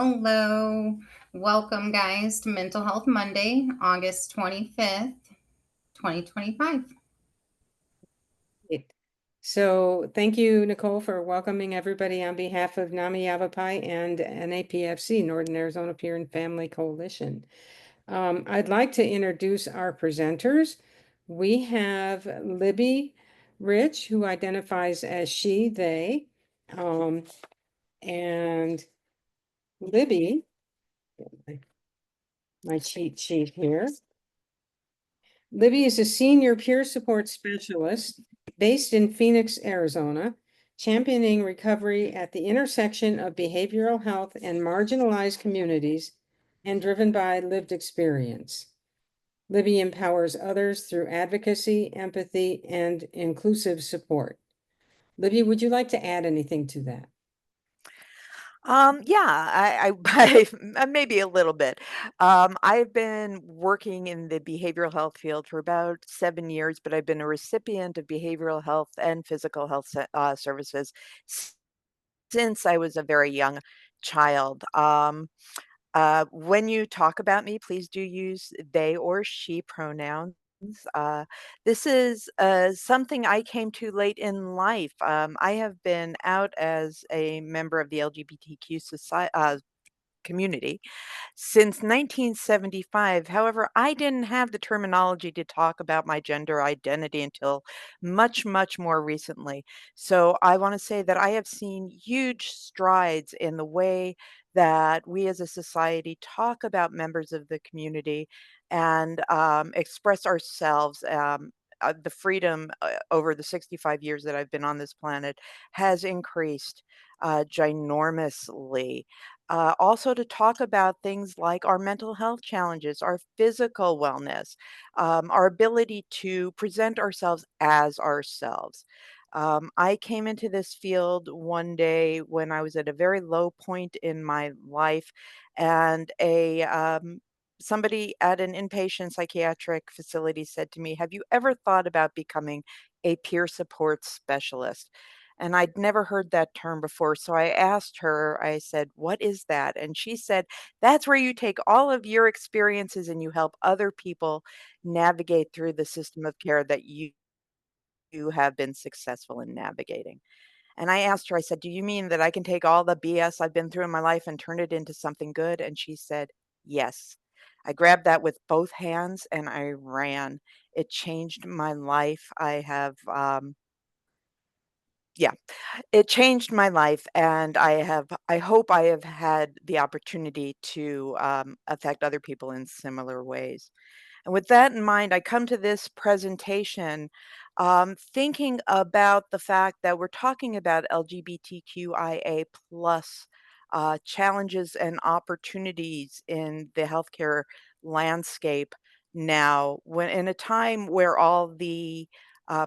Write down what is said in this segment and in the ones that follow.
Hello. Welcome, guys, to Mental Health Monday, August 25th, 2025. Great. So thank you, Nicole, for welcoming everybody on behalf of NAMI Yavapai and NAPFC, Northern Arizona Peer and Family Coalition. I'd like to introduce our presenters. We have Libby Rich, who identifies as she, they. And Libby, my cheat sheet here. Libby is a senior peer support specialist based in Phoenix, Arizona, championing recovery at the intersection of behavioral health and marginalized communities and driven by lived experience. Libby empowers others through advocacy, empathy, and inclusive support. Libby, would you like to add anything to that? Yeah, maybe a little bit. I've been working in the behavioral health field for about 7 years, but I've been a recipient of behavioral health and physical health services since I was a very young child. When you talk about me, please do use they or she pronouns. Uh, this is something I came to late in life. I have been out as a member of the LGBTQ society, community since 1975. However, I didn't have the terminology to talk about my gender identity until much, much more recently. So I want to say that I have seen huge strides in the way that we as a society talk about members of the community and express ourselves. The freedom over the 65 years that I've been on this planet has increased ginormously. Also, to talk about things like our mental health challenges, our physical wellness, our ability to present ourselves as ourselves. I came into this field one day when I was at a very low point in my life, and a somebody at an inpatient psychiatric facility said to me, "Have you ever thought about becoming a peer support specialist?" And I'd never heard that term before. So I asked her, I said, "What is that?" And she said, "That's where you take all of your experiences and you help other people navigate through the system of care that you have been successful in navigating." And I asked her, I said, "Do you mean that I can take all the BS I've been through in my life and turn it into something good?" And she said, "Yes." I grabbed that with both hands and I ran. It changed my life. Yeah, it changed my life, and I hope I have had the opportunity to, affect other people in similar ways. And with that in mind, I come to this presentation, thinking about the fact that we're talking about LGBTQIA+ challenges and opportunities in the healthcare landscape now, when in a time where all the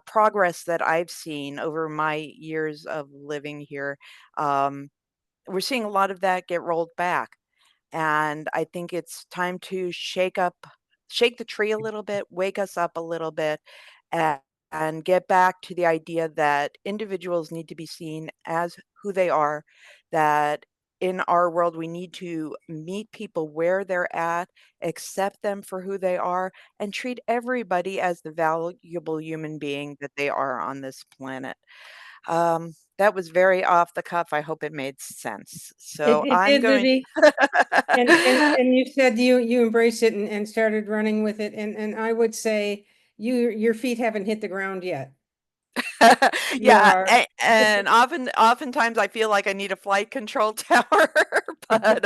progress that I've seen over my years of living here, um, we're seeing a lot of that get rolled back. And I think it's time to shake the tree a little bit, wake us up a little bit, a and get back to the idea that individuals need to be seen as who they are, that in our world, we need to meet people where they're at, accept them for who they are, and treat everybody as the valuable human being that they are on this planet. That was very off the cuff. I hope it made sense. So It I'm did, going Libby. And you said you embraced it and started running with it. And I would say your feet haven't hit the ground yet. You Yeah, are. and oftentimes I feel like I need a flight control tower, but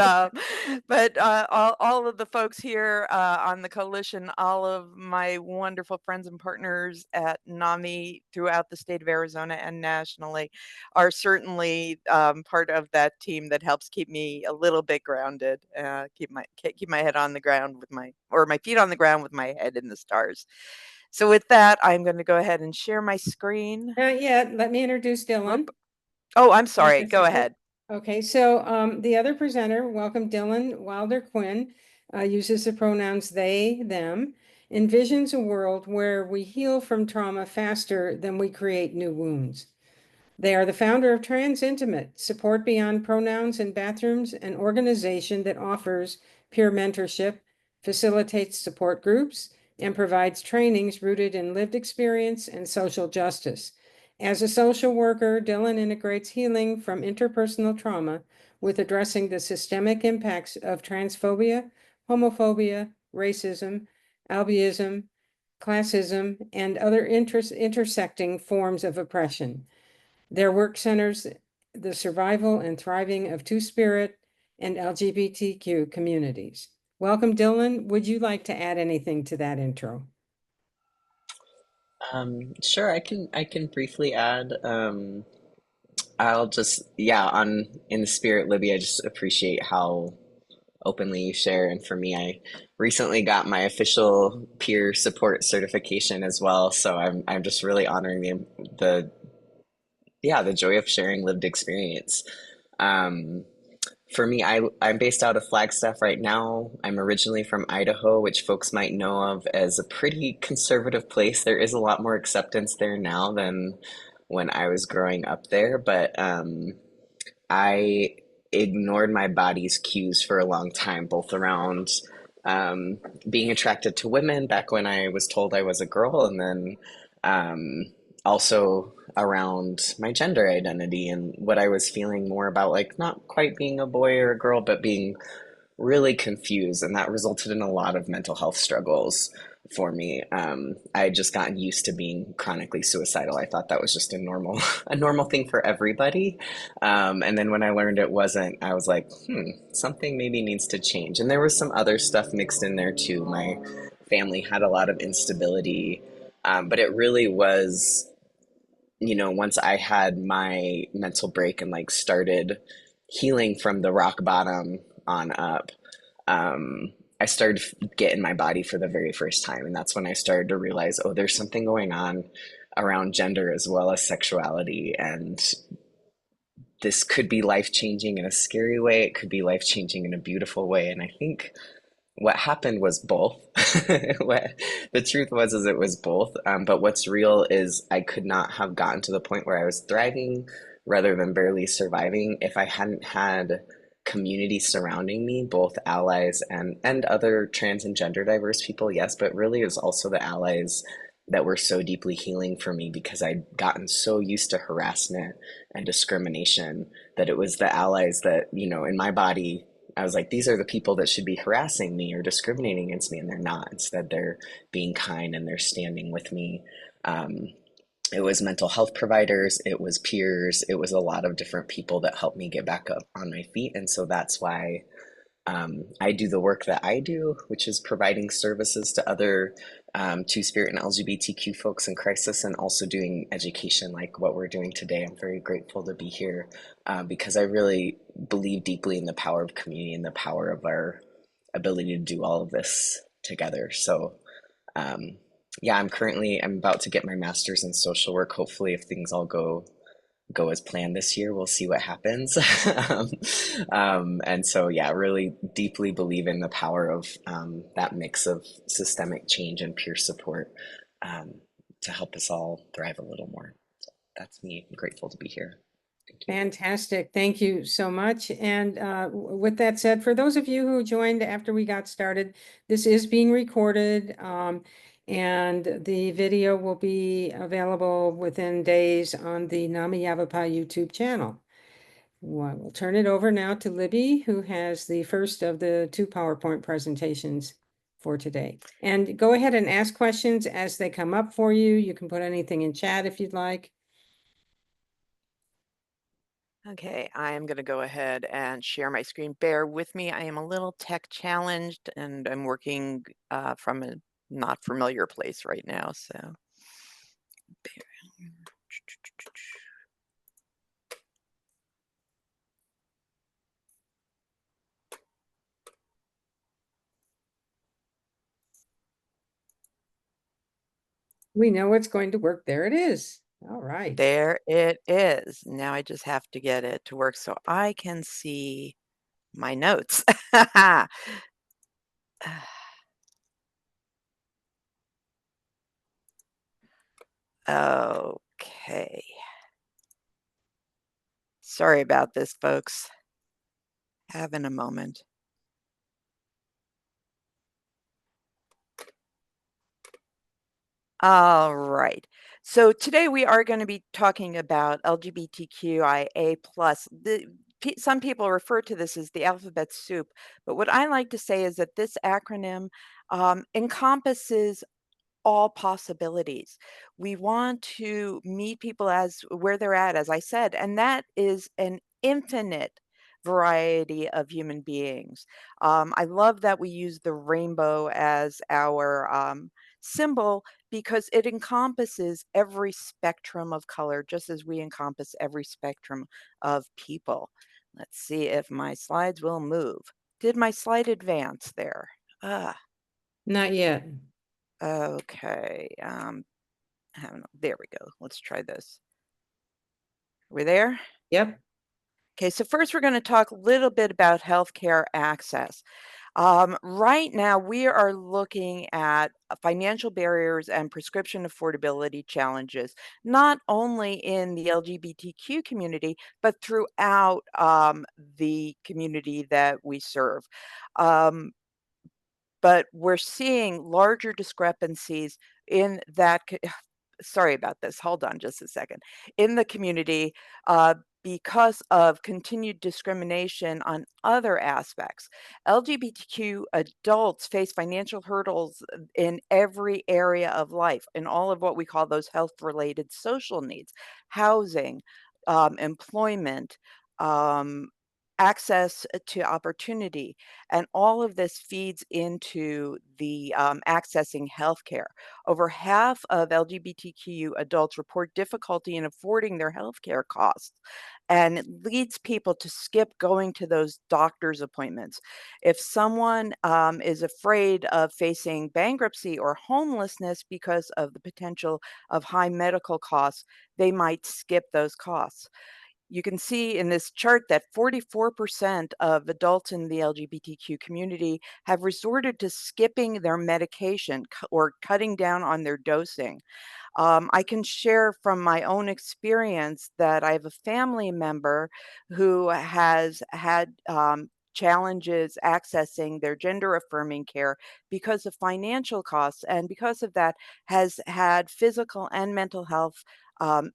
all of the folks here, on the coalition, all of my wonderful friends and partners at NAMI throughout the state of Arizona and nationally are certainly, part of that team that helps keep me a little bit grounded, keep my head on the ground with my feet on the ground with my head in the stars. So with that, I'm gonna go ahead and share my screen. Not yet. Let me introduce Dylan. Whoop. Oh, I'm If sorry. that's Go okay. ahead. Okay, so the other presenter, welcome Dylan Wilder Quinn, uses the pronouns they, them, envisions a world where we heal from trauma faster than we create new wounds. They are the founder of Trans Intimate, Support Beyond Pronouns and Bathrooms, an organization that offers peer mentorship, facilitates support groups, and provides trainings rooted in lived experience and social justice. As a social worker, Dylan integrates healing from interpersonal trauma with addressing the systemic impacts of transphobia, homophobia, racism, albinism, classism, and other intersecting forms of oppression. Their work centers the survival and thriving of Two-Spirit and LGBTQ communities. Welcome, Dylan. Would you like to add anything to that intro? Sure, I can briefly add. I'll just yeah, on in the spirit, Libby, I just appreciate how openly you share. And for me, I recently got my official peer support certification as well. So I'm just really honoring the yeah, the joy of sharing lived experience. Um, for me, I'm based out of Flagstaff right now. I'm originally from Idaho, which folks might know of as a pretty conservative place. There is a lot more acceptance there now than when I was growing up there, but I ignored my body's cues for a long time, both around um, being attracted to women back when I was told I was a girl, and then um, also around my gender identity and what I was feeling more about, like not quite being a boy or a girl, but being really confused, and that resulted in a lot of mental health struggles for me. I had just gotten used to being chronically suicidal. I thought that was just a normal a normal thing for everybody. And then when I learned it wasn't, I was like, something maybe needs to change. And there was some other stuff mixed in there too. My family had a lot of instability, but it really was, once I had my mental break and like started healing from the rock bottom on up, I started getting my body for the very first time. And that's when I started to realize, oh, there's something going on around gender as well as sexuality. And this could be life changing in a scary way. It could be life changing in a beautiful way. And I think what happened was both. The truth was is it was both. But what's real is I could not have gotten to the point where I was thriving rather than barely surviving if I hadn't had community surrounding me, both allies and other trans and gender diverse people, yes, but really is also the allies that were so deeply healing for me because I'd gotten so used to harassment and discrimination that it was the allies that, in my body I was like, these are the people that should be harassing me or discriminating against me, and they're not. Instead, they're being kind and they're standing with me. Um, it was mental health providers, it was peers, it was a lot of different people that helped me get back up on my feet. And so that's why I do the work that I do, which is providing services to other Two-Spirit and LGBTQ folks in crisis, and also doing education like what we're doing today. I'm very grateful to be here because I really believe deeply in the power of community and the power of our ability to do all of this together. So, um, yeah, I'm about to get my master's in social work. Hopefully, if things all go as planned this year. We'll see what happens. um, and so, yeah, really deeply believe in the power of that mix of systemic change and peer support um, to help us all thrive a little more. So that's me. I'm grateful to be here. Thank you. Fantastic. Thank you so much. And with that said, for those of you who joined after we got started, this is being recorded, and the video will be available within days on the Nami Yavapa YouTube channel. Well, we'll turn it over now to Libby, who has the first of the two PowerPoint presentations for today. And go ahead and ask questions as they come up for you. You can put anything in chat if you'd like. Okay, I am going to go ahead and share my screen. Bear with me. I am a little tech challenged and I'm working from a not familiar place right now. So We know it's going to work. There it is. All right. there it is. Now I just have to get it to work so I can see my notes. Okay. Sorry about this, folks. Having a moment. All right. So today we are going to be talking about LGBTQIA+. Some people refer to this as the alphabet soup, but what I like to say is that this acronym encompasses all possibilities. We want to meet people as where they're at, as I said, and that is an infinite variety of human beings. I love that we use the rainbow as our symbol because it encompasses every spectrum of color, just as we encompass every spectrum of people. Let's see if my slides will move. Did my slide advance there? Not yet. Okay. There we go. Let's try this. We're there? Yep. Okay, so first we're going to talk a little bit about healthcare access. Right now, we are looking at financial barriers and prescription affordability challenges, not only in the LGBTQ community, but throughout the community that we serve. Um, but we're seeing larger discrepancies in that sorry about this. Hold on just a second. In the community, because of continued discrimination on other aspects. LGBTQ adults face financial hurdles in every area of life, in all of what we call those health-related social needs, housing, employment, um, access to opportunity, and all of this feeds into the accessing healthcare. Over half of LGBTQ adults report difficulty in affording their healthcare costs, and it leads people to skip going to those doctor's appointments. If someone is afraid of facing bankruptcy or homelessness because of the potential of high medical costs, they might skip those costs. You can see in this chart that 44% of adults in the LGBTQ community have resorted to skipping their medication or cutting down on their dosing. I can share from my own experience that I have a family member who has had challenges accessing their gender affirming care because of financial costs, and because of that has had physical and mental health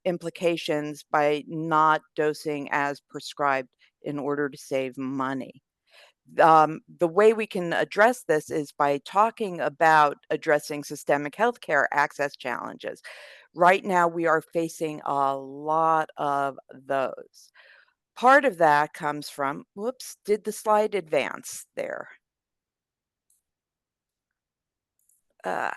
implications by not dosing as prescribed in order to save money. The way we can address this is by talking about addressing systemic healthcare access challenges. Right now, we are facing a lot of those. Part of that comes from, whoops, did the slide advance there? Uh,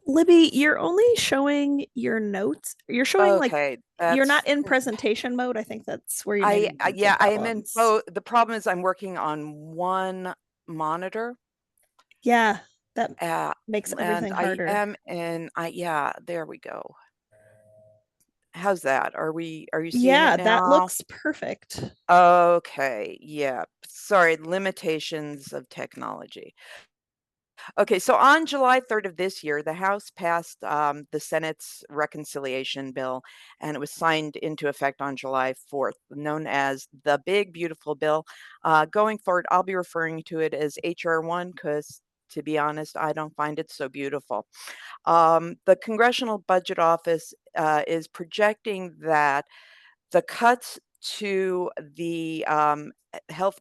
Libby, you're only showing your notes. You're showing like okay, you're not that's in presentation mode. I think that's where you I maybe run yeah, into I am in problems. both. The problem is I'm working on one monitor. Yeah, that Uh, makes and everything I harder. am in yeah, there we go. How's that? Are you seeing it Yeah, that now? looks perfect. Okay, yeah. Sorry, limitations of technology. Okay, so on July 3rd of this year, the House passed the Senate's reconciliation bill, and it was signed into effect on July 4th, known as the Big Beautiful Bill. Going forward, I'll be referring to it as HR1 because, to be honest, I don't find it so beautiful. The Congressional Budget Office is projecting that the cuts to the health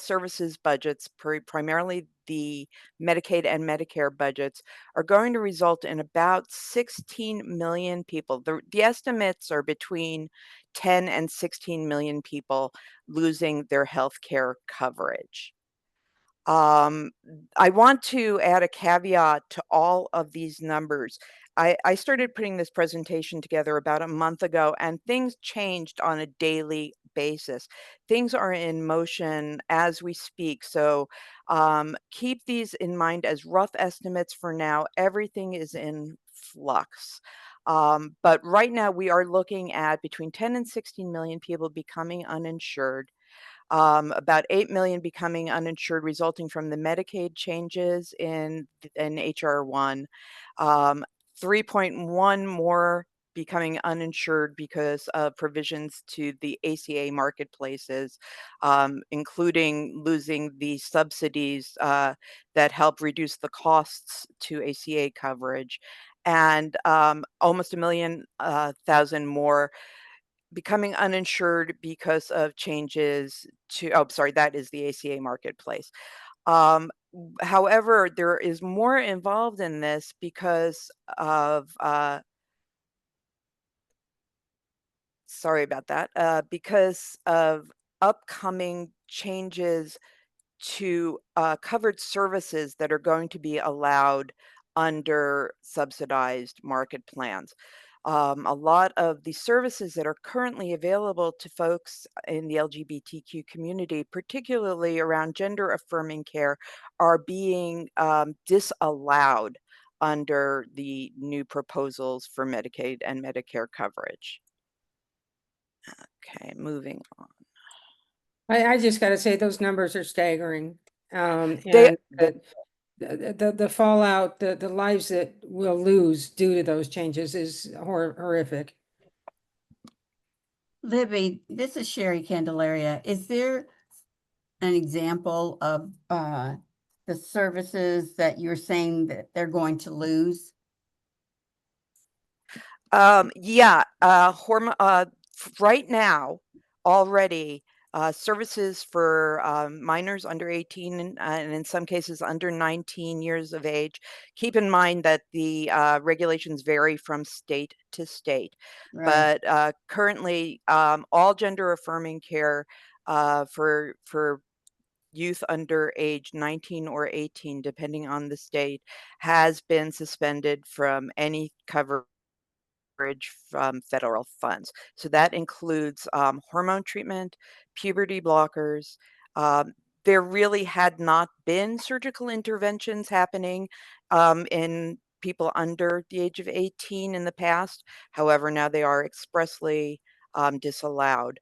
services budgets, primarily the Medicaid and Medicare budgets, are going to result in about 16 million people. The estimates are between 10 and 16 million people losing their health care coverage. Um, I want to add a caveat to all of these numbers. I started putting this presentation together about a month ago, and things changed on a daily basis. Things are in motion as we speak. So keep these in mind as rough estimates for now. Everything is in flux. But right now, we are looking at between 10 and 16 million people becoming uninsured, about 8 million becoming uninsured, resulting from the Medicaid changes in HR1, 3.1 more becoming uninsured because of provisions to the ACA marketplaces, including losing the subsidies that help reduce the costs to ACA coverage, and almost a million thousand more becoming uninsured because of changes to, oh, sorry, that is the ACA marketplace. However, there is more involved in this because of, sorry about that, because of upcoming changes to covered services that are going to be allowed under subsidized market plans. A lot of the services that are currently available to folks in the LGBTQ community, particularly around gender affirming care, are being disallowed under the new proposals for Medicaid and Medicare coverage. Okay, moving on. I just gotta say, those numbers are staggering. They And the fallout, the lives that we'll lose due to those changes is horrific. Libby, this is Sherry Candelaria. Is there an example of the services that you're saying that they're going to lose? Yeah, right now, already, services for minors under 18 and in some cases under 19 years of age. Keep in mind that the regulations vary from state to state, Right. but currently, all gender affirming care for youth under age 19 or 18, depending on the state, has been suspended from any coverage from federal funds. So that includes hormone treatment, puberty blockers. There really had not been surgical interventions happening in people under the age of 18 in the past. However, now they are expressly disallowed.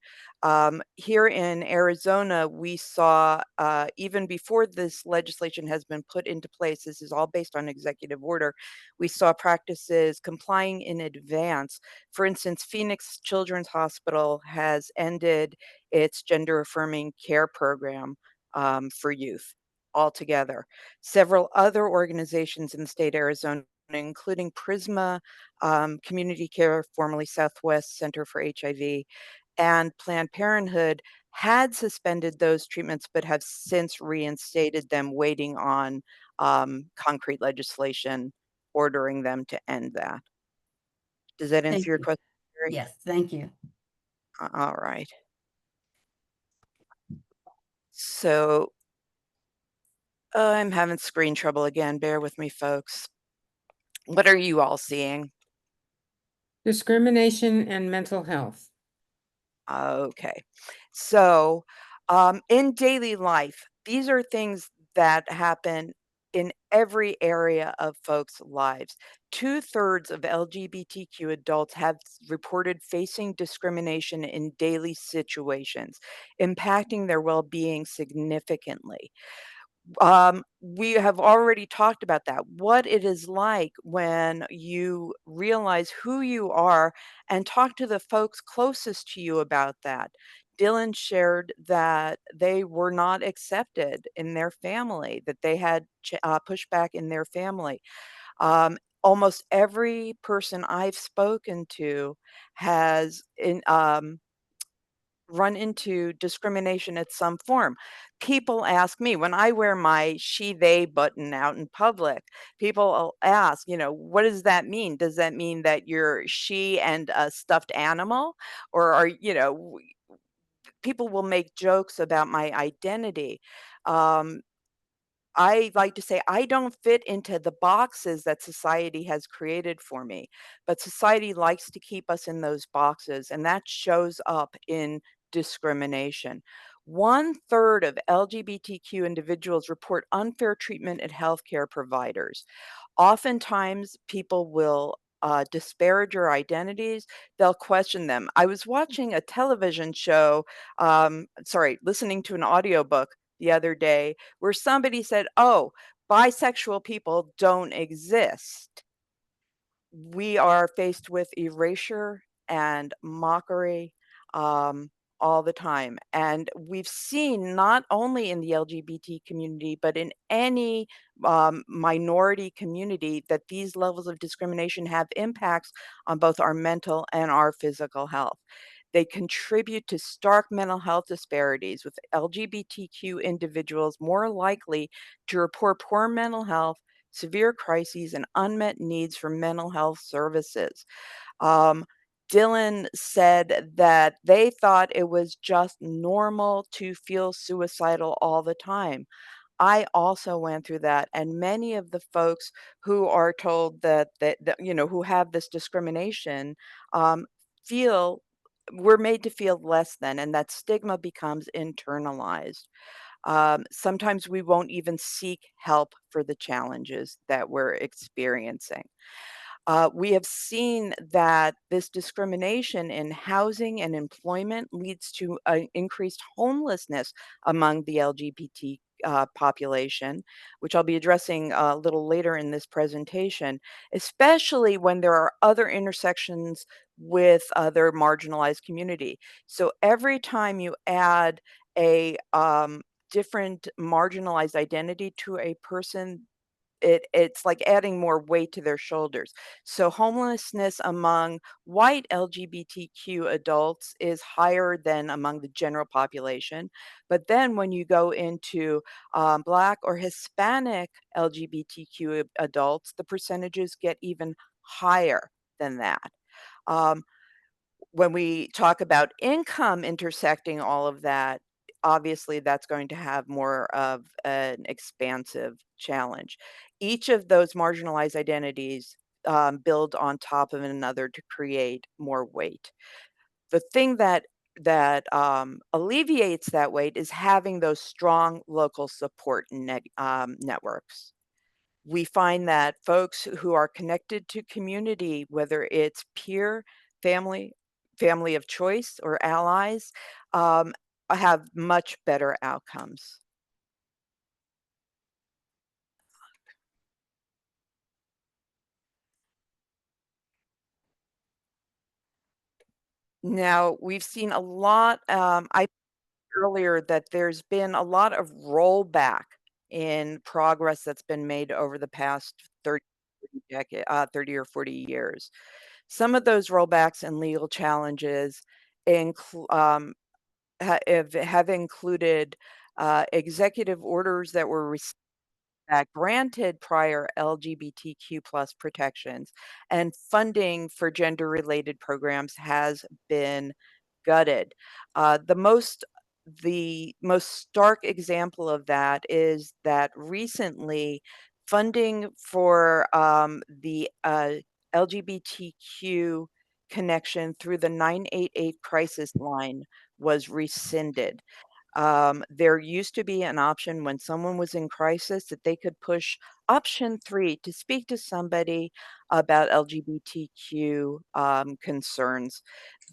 Here in Arizona, we saw, even before this legislation has been put into place, this is all based on executive order, we saw practices complying in advance. For instance, Phoenix Children's Hospital has ended its gender affirming care program for youth altogether. Several other organizations in the state of Arizona, including Prisma Community Care, formerly Southwest Center for HIV, and Planned Parenthood, had suspended those treatments but have since reinstated them, waiting on concrete legislation ordering them to end that. Does that Thank answer your you. question, Gary? Yes, thank you. All right. So I'm having screen trouble again. Bear with me, folks. What are you all seeing? Discrimination and mental health. Okay. So, in daily life, these are things that happen in every area of folks' lives. Two-thirds of LGBTQ adults have reported facing discrimination in daily situations, impacting their well-being significantly. We have already talked about that, what it is like when you realize who you are and talk to the folks closest to you about that. Dylan shared that they were not accepted in their family, that they had pushback in their family. Almost every person I've spoken to has run into discrimination at some form. People ask me when I wear my she they button out in public, people will ask, what does that mean? Does that mean that you're she and a stuffed animal? Or are, people will make jokes about my identity. Um, I like to say I don't fit into the boxes that society has created for me, but society likes to keep us in those boxes, and that shows up in discrimination. One third of LGBTQ individuals report unfair treatment at healthcare providers. Oftentimes, people will disparage your identities. They'll question them. I was watching a television show, listening to an audiobook the other day where somebody said, "Oh, bisexual people don't exist." we are faced with erasure and mockery all the time. And we've seen not only in the LGBT community, but in any minority community that these levels of discrimination have impacts on both our mental and our physical health. They contribute to stark mental health disparities, with LGBTQ individuals more likely to report poor mental health, severe crises, and unmet needs for mental health services. Um, Dylan said that they thought it was just normal to feel suicidal all the time. I also went through that, and many of the folks who are told that who have this discrimination, um, feel we're made to feel less than, and that stigma becomes internalized. Sometimes we won't even seek help for the challenges that we're experiencing. We have seen that this discrimination in housing and employment leads to increased homelessness among the LGBT population, which I'll be addressing a little later in this presentation, especially when there are other intersections with other marginalized community. So every time you add a different marginalized identity to a person, it's like adding more weight to their shoulders. So homelessness among white LGBTQ adults is higher than among the general population. But then when you go into Black or Hispanic LGBTQ adults, the percentages get even higher than that. Um, when we talk about income intersecting all of that, obviously that's going to have more of an expansive challenge. Each of those marginalized identities build on top of another to create more weight. The thing that alleviates that weight is having those strong local support networks. We find that folks who are connected to community, whether it's peer, family, family of choice, or allies, um, have much better outcomes. Now, we've seen a lot, I earlier that there's been a lot of rollback in progress that's been made over the past 30 or 40 years. Some of those rollbacks and legal challenges have included executive orders that were that granted prior LGBTQ plus protections, and funding for gender related programs has been gutted. The most stark example of that is that recently funding for the LGBTQ connection through the 988 crisis line was rescinded. There used to be an option when someone was in crisis that they could push option 3 to speak to somebody about LGBTQ concerns.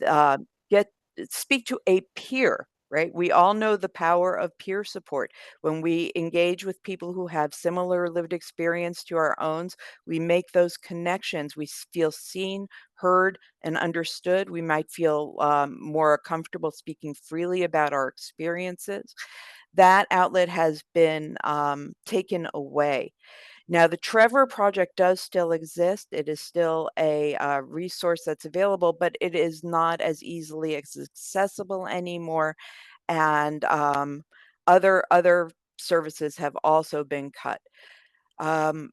Uh, get Speak to a peer, right? We all know the power of peer support. When we engage with people who have similar lived experience to our own, we make those connections. We feel seen, heard, and understood. We might feel more comfortable speaking freely about our experiences. That outlet has been taken away. Now, the Trevor Project does still exist. It is still a resource that's available, but it is not as easily accessible anymore. And other services have also been cut. Um,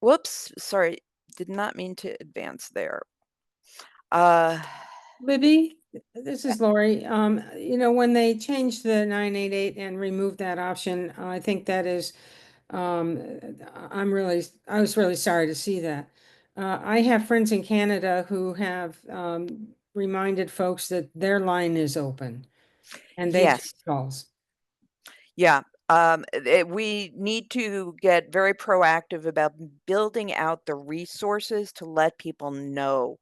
Whoops, sorry, did not mean to advance there. Uh, Libby, this is Lori. When they changed the 988 and removed that option, I think that is, I was really sorry to see that. I have friends in Canada who have reminded folks that their line is open and they take yes, calls. yeah. We need to get very proactive about building out the resources to let people know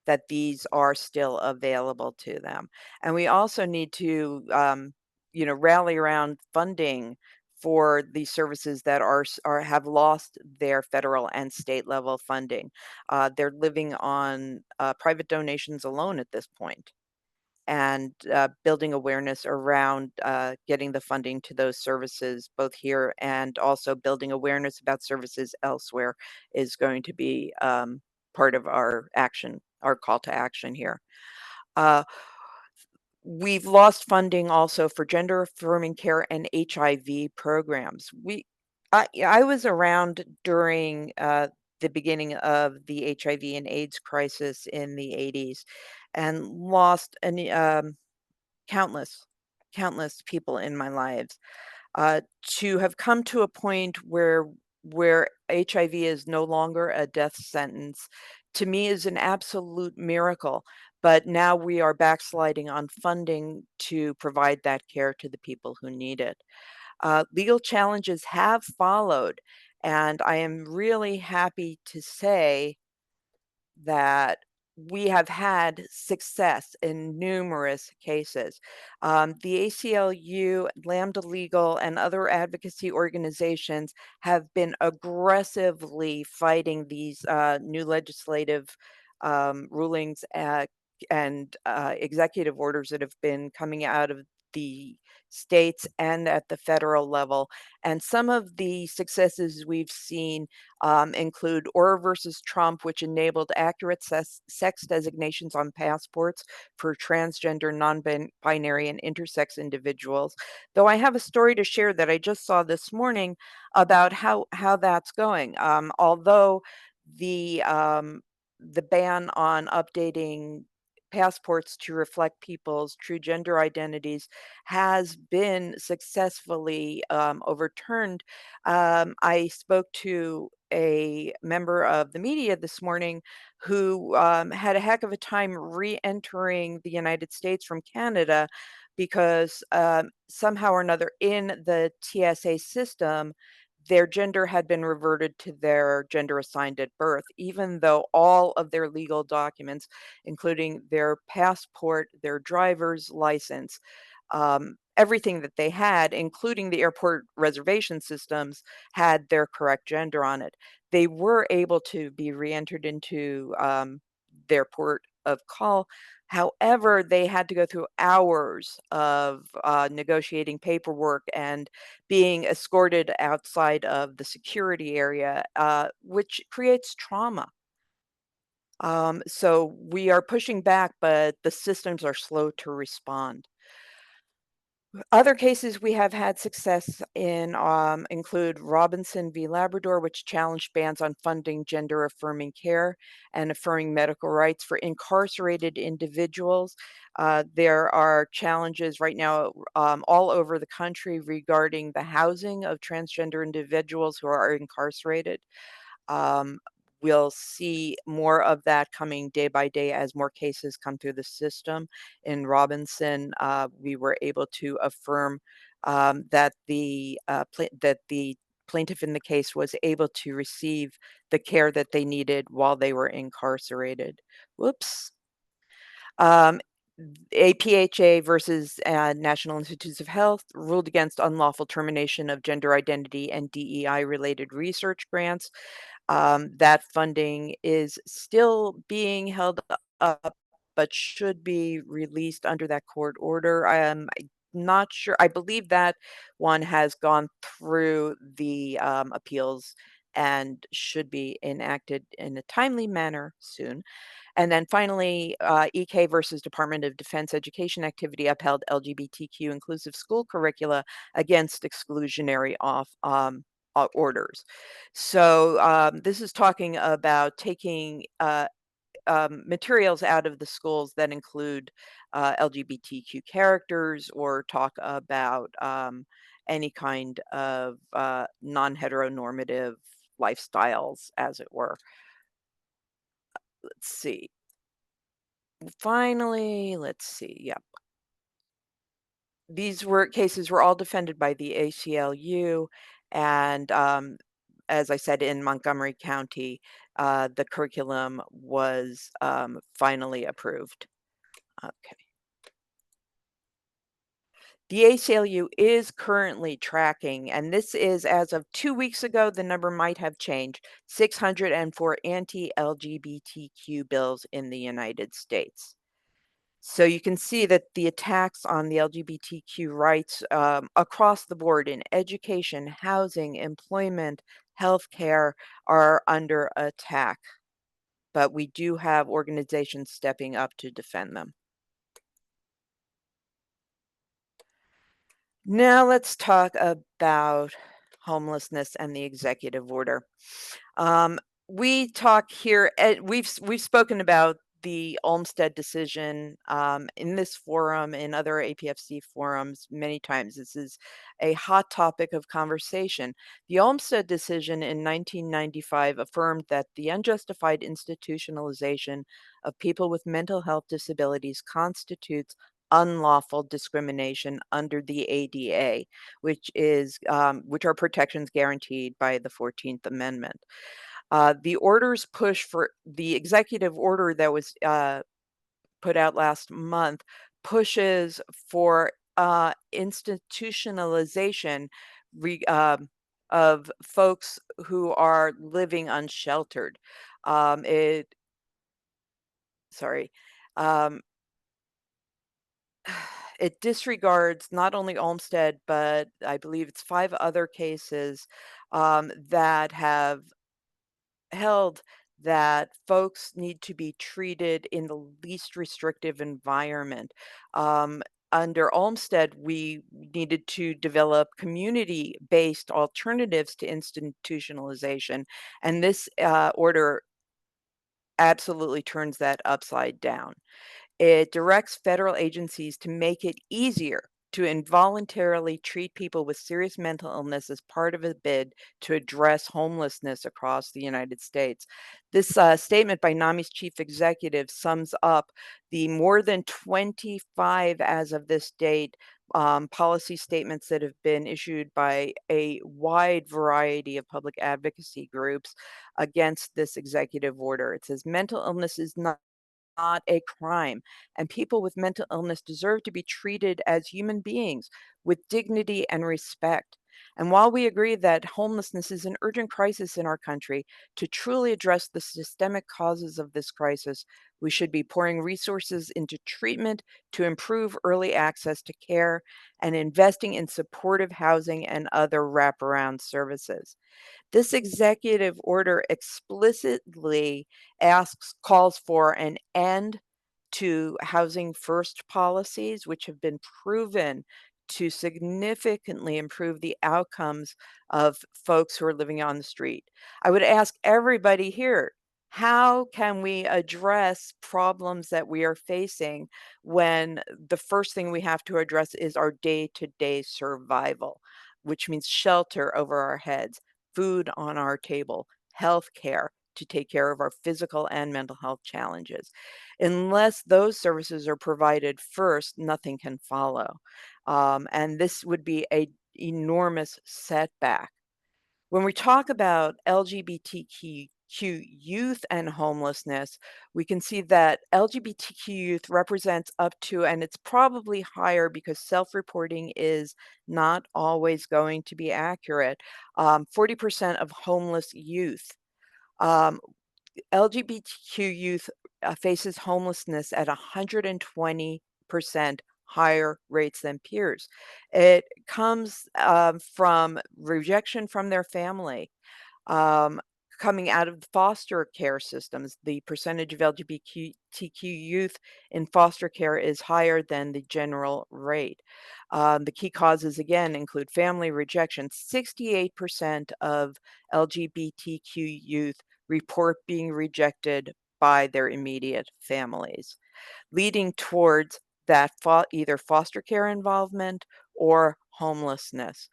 that these are still available to them. And we also need to, rally around funding for the services that have lost their federal and state level funding. They're living on private donations alone at this point, and building awareness around getting the funding to those services, both here and also building awareness about services elsewhere, is going to be part of our action, our call to action here. We've lost funding also for gender affirming care and HIV programs. I was around during the beginning of the HIV and AIDS crisis in the 80s, and lost countless, countless people in my lives. To have come to a point where HIV is no longer a death sentence, to me, is an absolute miracle. But now we are backsliding on funding to provide that care to the people who need it. Legal challenges have followed, and I am really happy to say that we have had success in numerous cases. The ACLU, Lambda Legal, and other advocacy organizations have been aggressively fighting these new legislative rulings and executive orders that have been coming out of the states and at the federal level. And some of the successes we've seen include Orr versus Trump, which enabled accurate sex designations on passports for transgender, non-binary, and intersex individuals. Though I have a story to share that I just saw this morning about how that's going. Although the ban on updating passports to reflect people's true gender identities has been successfully overturned. I spoke to a member of the media this morning who had a heck of a time re-entering the United States from Canada because somehow or another in the TSA system, their gender had been reverted to their gender assigned at birth, even though all of their legal documents, including their passport, their driver's license, everything that they had, including the airport reservation systems, had their correct gender on it. They were able to be re-entered into their port of call. However, they had to go through hours of negotiating paperwork and being escorted outside of the security area, which creates trauma. So we are pushing back, but the systems are slow to respond. Other cases we have had success in include Robinson v. Labrador, which challenged bans on funding gender affirming care and affirming medical rights for incarcerated individuals. There are challenges right now all over the country regarding the housing of transgender individuals who are incarcerated. Um, we'll see more of that coming day by day as more cases come through the system. In Robinson, we were able to affirm that the plaintiff in the case was able to receive the care that they needed while they were incarcerated. Whoops. Um, APHA versus National Institutes of Health ruled against unlawful termination of gender identity and DEI related research grants. That funding is still being held up, but should be released under that court order. I'm not sure. I believe that one has gone through the appeals and should be enacted in a timely manner soon. And then finally, EK versus Department of Defense Education Activity upheld LGBTQ inclusive school curricula against exclusionary orders. So this is talking about taking materials out of the schools that include LGBTQ characters or talk about any kind of non-heteronormative lifestyles, as it were. Let's see. Finally, let's see. Yep. These cases were all defended by the ACLU, and as I said, in Montgomery County, the curriculum was finally approved. Okay. The ACLU is currently tracking, and this is as of 2 weeks ago, the number might have changed, 604 anti-LGBTQ bills in the United States. So you can see that the attacks on the LGBTQ rights across the board in education, housing, employment, healthcare are under attack. But we do have organizations stepping up to defend them. Now let's talk about homelessness and the executive order. Um, we talk here, we've spoken about the Olmsted decision in this forum, in other APFC forums many times. This is a hot topic of conversation. The Olmsted decision in 1995 affirmed that the unjustified institutionalization of people with mental health disabilities constitutes unlawful discrimination under the ADA, which are protections guaranteed by the 14th Amendment. The orders push for the executive order that was put out last month pushes for institutionalization of folks who are living unsheltered. It sorry. Um, it disregards not only Olmsted, but I believe it's 5 other cases that have held that folks need to be treated in the least restrictive environment. Under Olmsted, we needed to develop community based alternatives to institutionalization, and this order absolutely turns that upside down. It directs federal agencies to make it easier to involuntarily treat people with serious mental illness as part of a bid to address homelessness across the United States. This statement by NAMI's chief executive sums up the more than 25 as of this date policy statements that have been issued by a wide variety of public advocacy groups against this executive order. It says mental illness is not a crime, and people with mental illness deserve to be treated as human beings with dignity and respect. And while we agree that homelessness is an urgent crisis in our country, to truly address the systemic causes of this crisis, we should be pouring resources into treatment to improve early access to care and investing in supportive housing and other wraparound services. This executive order explicitly calls for an end to housing first policies, which have been proven to significantly improve the outcomes of folks who are living on the street. I would ask everybody here, how can we address problems that we are facing when the first thing we have to address is our day-to-day survival, which means shelter over our heads, food on our table, health care to take care of our physical and mental health challenges. Unless those services are provided first, nothing can follow. And this would be a enormous setback. When we talk about LGBTQ youth and homelessness, we can see that LGBTQ youth represents up to, and it's probably higher because self-reporting is not always going to be accurate, 40% of homeless youth. Um, LGBTQ youth faces homelessness at 120% higher rates than peers. It comes from rejection from their family, um, coming out of foster care systems. The percentage of LGBTQ youth in foster care is higher than the general rate. The key causes, again, include family rejection. 68% of LGBTQ youth report being rejected by their immediate families, leading towards that either foster care involvement or homelessness.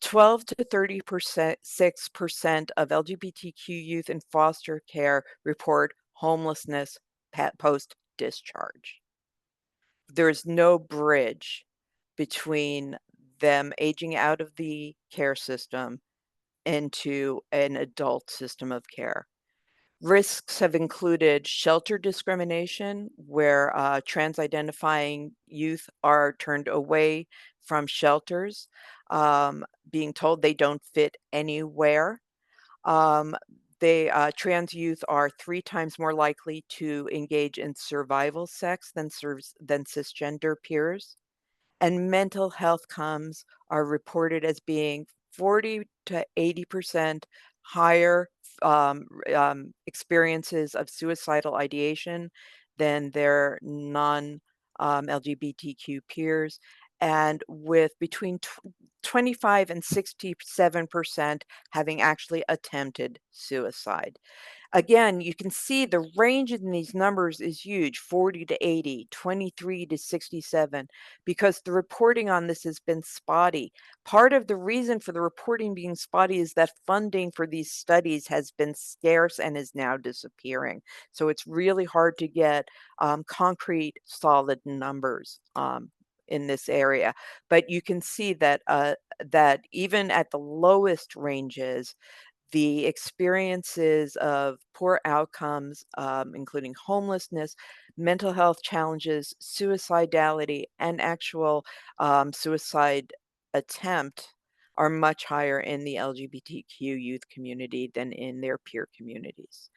12 to 30% 6% of LGBTQ youth in foster care report homelessness post discharge. There's no bridge between them aging out of the care system into an adult system of care. Risks have included shelter discrimination, where trans-identifying youth are turned away from shelters, being told they don't fit anywhere. Um, trans youth are 3 times more likely to engage in survival sex than cisgender peers. And mental health comes are reported as being 40 to 80% higher experiences of suicidal ideation than their non LGBTQ peers, and with between 25 and 67% having actually attempted suicide. Again, you can see the range in these numbers is huge, 40 to 80, 23 to 67, because the reporting on this has been spotty. Part of the reason for the reporting being spotty is that funding for these studies has been scarce and is now disappearing. So it's really hard to get concrete, solid numbers in this area. But you can see that that even at the lowest ranges, the experiences of poor outcomes, including homelessness, mental health challenges, suicidality, and actual suicide attempt are much higher in the LGBTQ youth community than in their peer communities.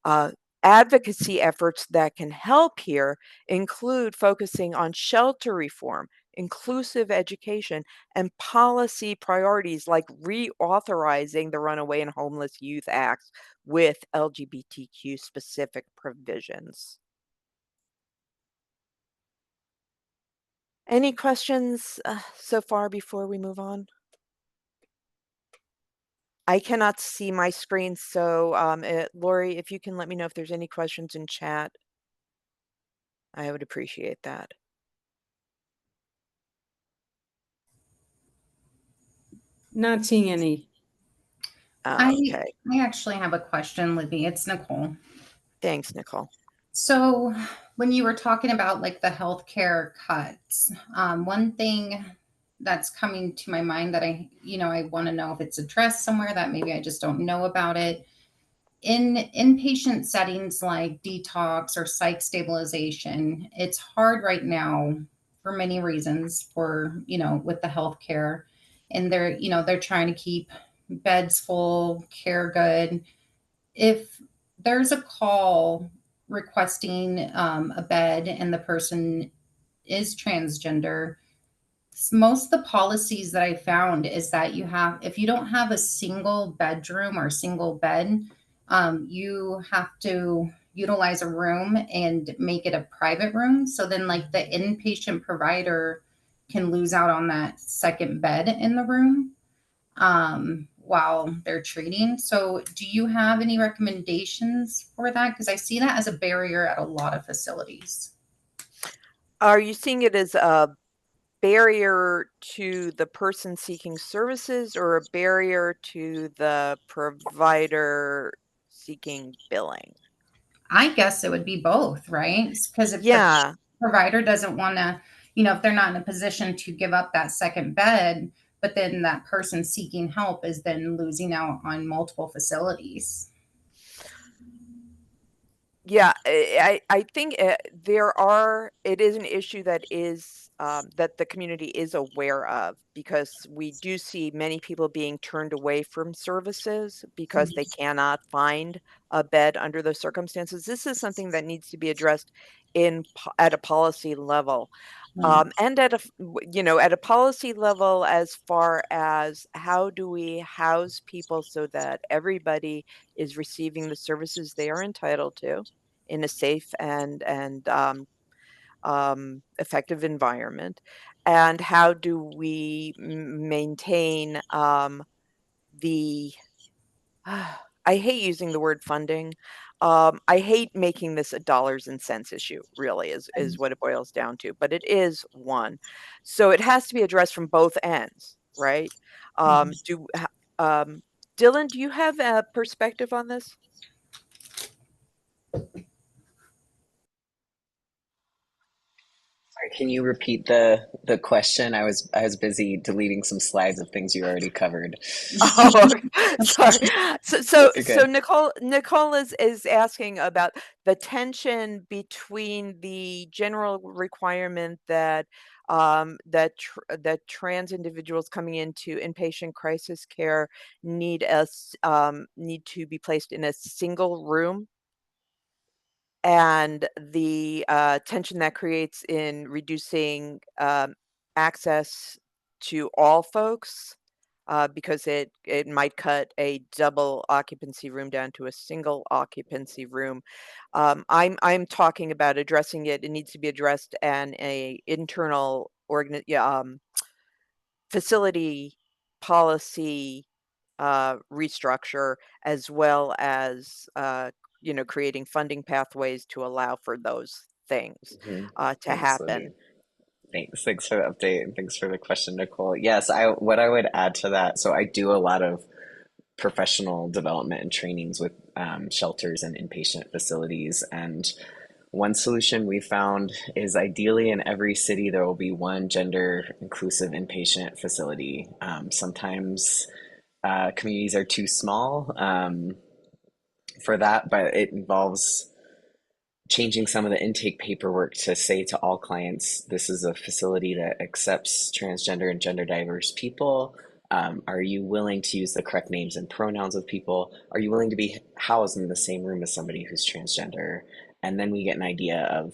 Uh, Advocacy efforts that can help here include focusing on shelter reform, inclusive education, and policy priorities like reauthorizing the Runaway and Homeless Youth Acts with LGBTQ specific provisions. Any questions so far before we move on? I cannot see my screen, so Lori, if you can let me know if there's any questions in chat, I would appreciate that. Not seeing any. Okay. I actually have a question, Libby. It's Nicole. Thanks, Nicole. So when you were talking about like the healthcare cuts, one thing that's coming to my mind that I want to know if it's addressed somewhere that maybe I just don't know about it. In inpatient settings like detox or psych stabilization, it's hard right now for many reasons with the healthcare, and they're trying to keep beds full, care good. If there's a call requesting a bed and the person is transgender, most of the policies that I found is that if you don't have a single bedroom or single bed, you have to utilize a room and make it a private room. So then, like, the inpatient provider can lose out on that second bed in the room while they're treating. So, do you have any recommendations for that? Because I see that as a barrier at a lot of facilities. Are you seeing it as a barrier to the person seeking services or a barrier to the provider seeking billing? I guess it would be both, right? Because if the Yeah. provider doesn't want to, if they're not in a position to give up that second bed, but then that person seeking help is then losing out on multiple facilities. Yeah, I think it is an issue that that the community is aware of, because we do see many people being turned away from services because they cannot find a bed under those circumstances. This is something that needs to be addressed at a policy level. And at a policy level, as far as how do we house people so that everybody is receiving the services they are entitled to in a safe and effective environment, and how do we maintain the I hate using the word funding. I hate making this a dollars and cents issue, really, is what it boils down to, but it is one. So it has to be addressed from both ends, right? Mhm. Dylan, do you have a perspective on this? Can you repeat the question? I was busy deleting some slides of things you already covered. Oh, sorry. You're So good. Nicole is asking about the tension between the general requirement that that trans individuals coming into inpatient crisis care need to be placed in a single room, and the tension that creates in reducing access to all folks, because it might cut a double occupancy room down to a single occupancy room. I'm talking about addressing it. It needs to be addressed and a internal facility policy restructure, as well as creating funding pathways to allow for those things Hmm. to Thanks, Libby. happen. Thanks for the update and thanks for the question, Nicole. Yes, what I would add to that. So I do a lot of professional development and trainings with shelters and inpatient facilities, and one solution we found is ideally in every city there will be one gender inclusive inpatient facility. Sometimes communities are too small for that, but it involves changing some of the intake paperwork to say to all clients, this is a facility that accepts transgender and gender diverse people. Are you willing to use the correct names and pronouns of people? Are you willing to be housed in the same room as somebody who's transgender? And then we get an idea of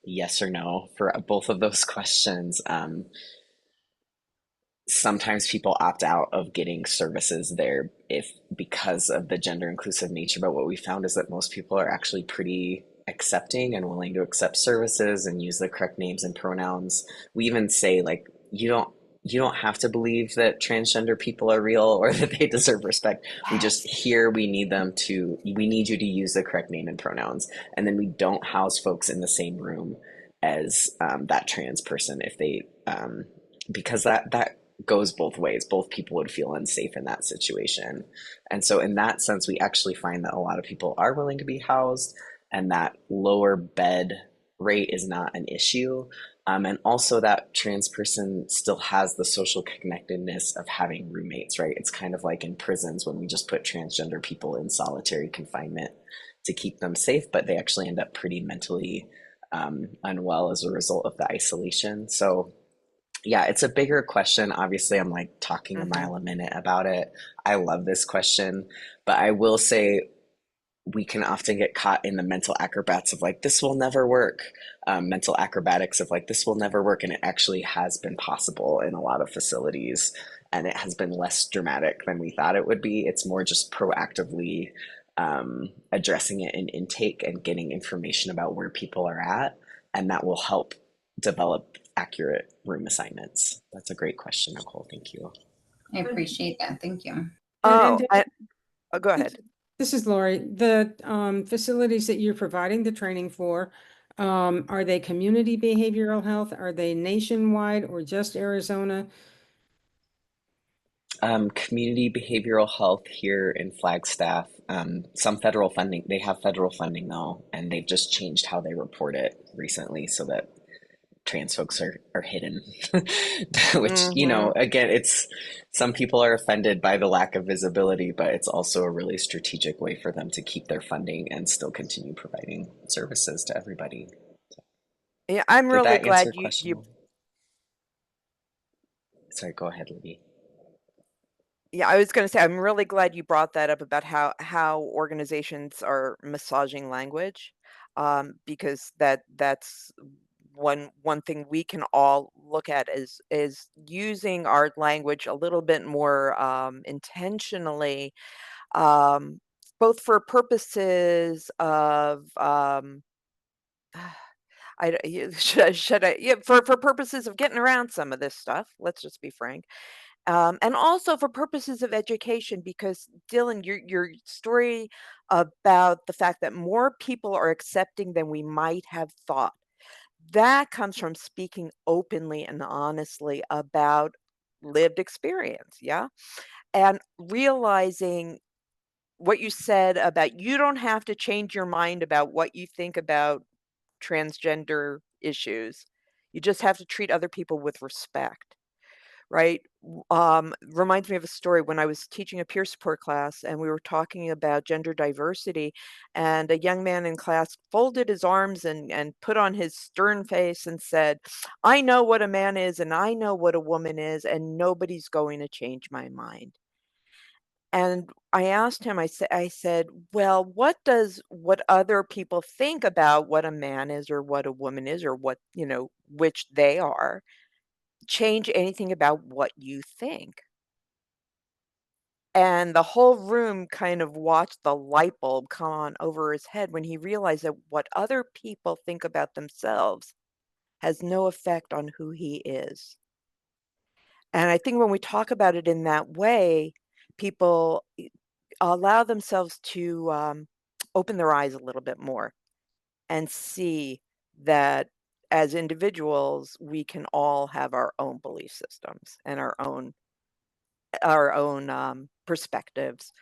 yes or no for both of those questions. Sometimes people opt out of getting services there if because of the gender inclusive nature, but what we found is that most people are actually pretty accepting and willing to accept services and use the correct names and pronouns. We even say like you don't have to believe that transgender people are real or that they deserve respect. We just here we need you to use the correct name and pronouns, and then we don't house folks in the same room as that trans person if they because that goes both ways. Both people would feel unsafe in that situation. And so, in that sense, we actually find that a lot of people are willing to be housed, and that lower bed rate is not an issue. And also, that trans person still has the social connectedness of having roommates, right? It's kind of like in prisons when we just put transgender people in solitary confinement to keep them safe, but they actually end up pretty mentally unwell as a result of the isolation. So, yeah, it's a bigger question. Obviously, I'm like talking a Mhm. mile a minute about it. I love this question, but I will say we can often get caught in the mental acrobats of like, this will never work, mental acrobatics of like, this will never work. And it actually has been possible in a lot of facilities, and it has been less dramatic than we thought it would be. It's more just proactively addressing it in intake and getting information about where people are at, and that will help develop accurate room assignments. That's a great question, Nicole. Thank you. I appreciate that. Thank you. Oh, And go ahead. this is Lori. The facilities that you're providing the training for, are they community behavioral health? Are they nationwide or just Arizona? Community behavioral health here in Flagstaff. Some federal funding. They have federal funding though, and they've just changed how they report it recently so that trans folks are hidden. Which, Hmm. again, it's some people are offended by the lack of visibility, but it's also a really strategic way for them to keep their funding and still continue providing services to everybody. Yeah, I'm Did really that answer your glad question? Sorry, go ahead, Libby. Yeah, I was going to say I'm really glad you brought that up about how organizations are massaging language, because that's one thing we can all look at is using our language a little bit more intentionally, um, both for purposes of should I yeah, for purposes of getting around some of this stuff. Let's just be frank, and also for purposes of education, because Dylan, your story about the fact that more people are accepting than we might have thought, that comes from speaking openly and honestly about lived experience, yeah? And realizing what you said about you don't have to change your mind about what you think about transgender issues. You just have to treat other people with respect, right? Reminds me of a story when I was teaching a peer support class and we were talking about gender diversity, and a young man in class folded his arms and put on his stern face and said, "I know what a man is and I know what a woman is, and nobody's going to change my mind." And I asked him, I said, "Well, what other people think about what a man is or what a woman is or what, which they are, change anything about what you think?" And the whole room kind of watched the light bulb come on over his head when he realized that what other people think about themselves has no effect on who he is. And I think when we talk about it in that way, people allow themselves to open their eyes a little bit more and see that as individuals, we can all have our own belief systems and our own perspectives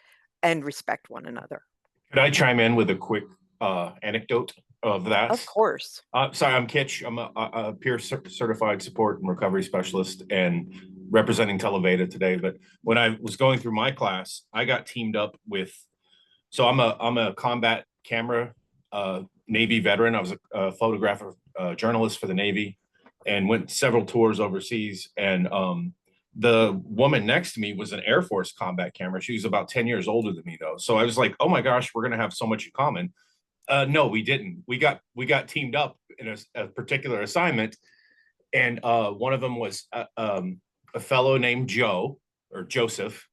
and respect one another. Could I chime in with a quick anecdote of that? Of course. Sorry, I'm Kitch. I'm a peer certified support and recovery specialist and representing Televeda today. But when I was going through my class, I got teamed up with. So I'm a combat camera Navy veteran. I was a photographer, journalist for the Navy, and went several tours overseas. And the woman next to me was an Air Force combat camera. She was about 10 years older than me, though. So I was like, oh my gosh, we're gonna have so much in common. No, we didn't. We got teamed up in a particular assignment, and one of them was a fellow named Joe or Joseph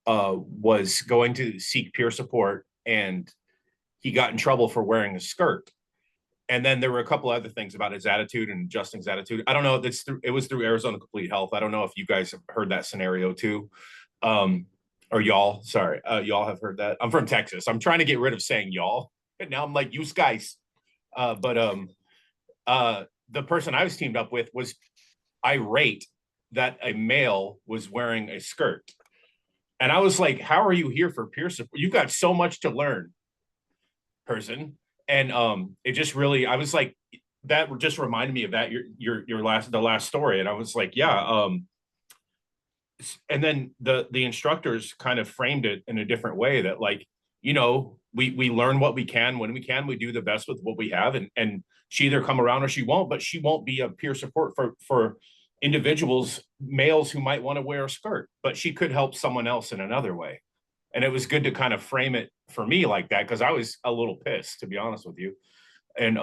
was going to seek peer support, and he got in trouble for wearing a skirt. And then there were a couple other things about his attitude and adjusting his attitude. I don't know. It was through Arizona Complete Health. I don't know if you guys have heard that scenario too, or y'all. Sorry, y'all have heard that. I'm from Texas. I'm trying to get rid of saying y'all, and now I'm like you guys. But the person I was teamed up with was irate that a male was wearing a skirt, and I was like, "How are you here for peer support? You've got so much to learn, person." And it just really, I was like, that just reminded me of that the last story, and I was like, yeah. And then the instructors kind of framed it in a different way, that like, we learn what we can when we do the best with what we have, and she either come around or she won't, but she won't be a peer support for individuals, males who might want to wear a skirt, but she could help someone else in another way. And it was good to kind of frame it for me like that, because I was a little pissed, to be honest with you. And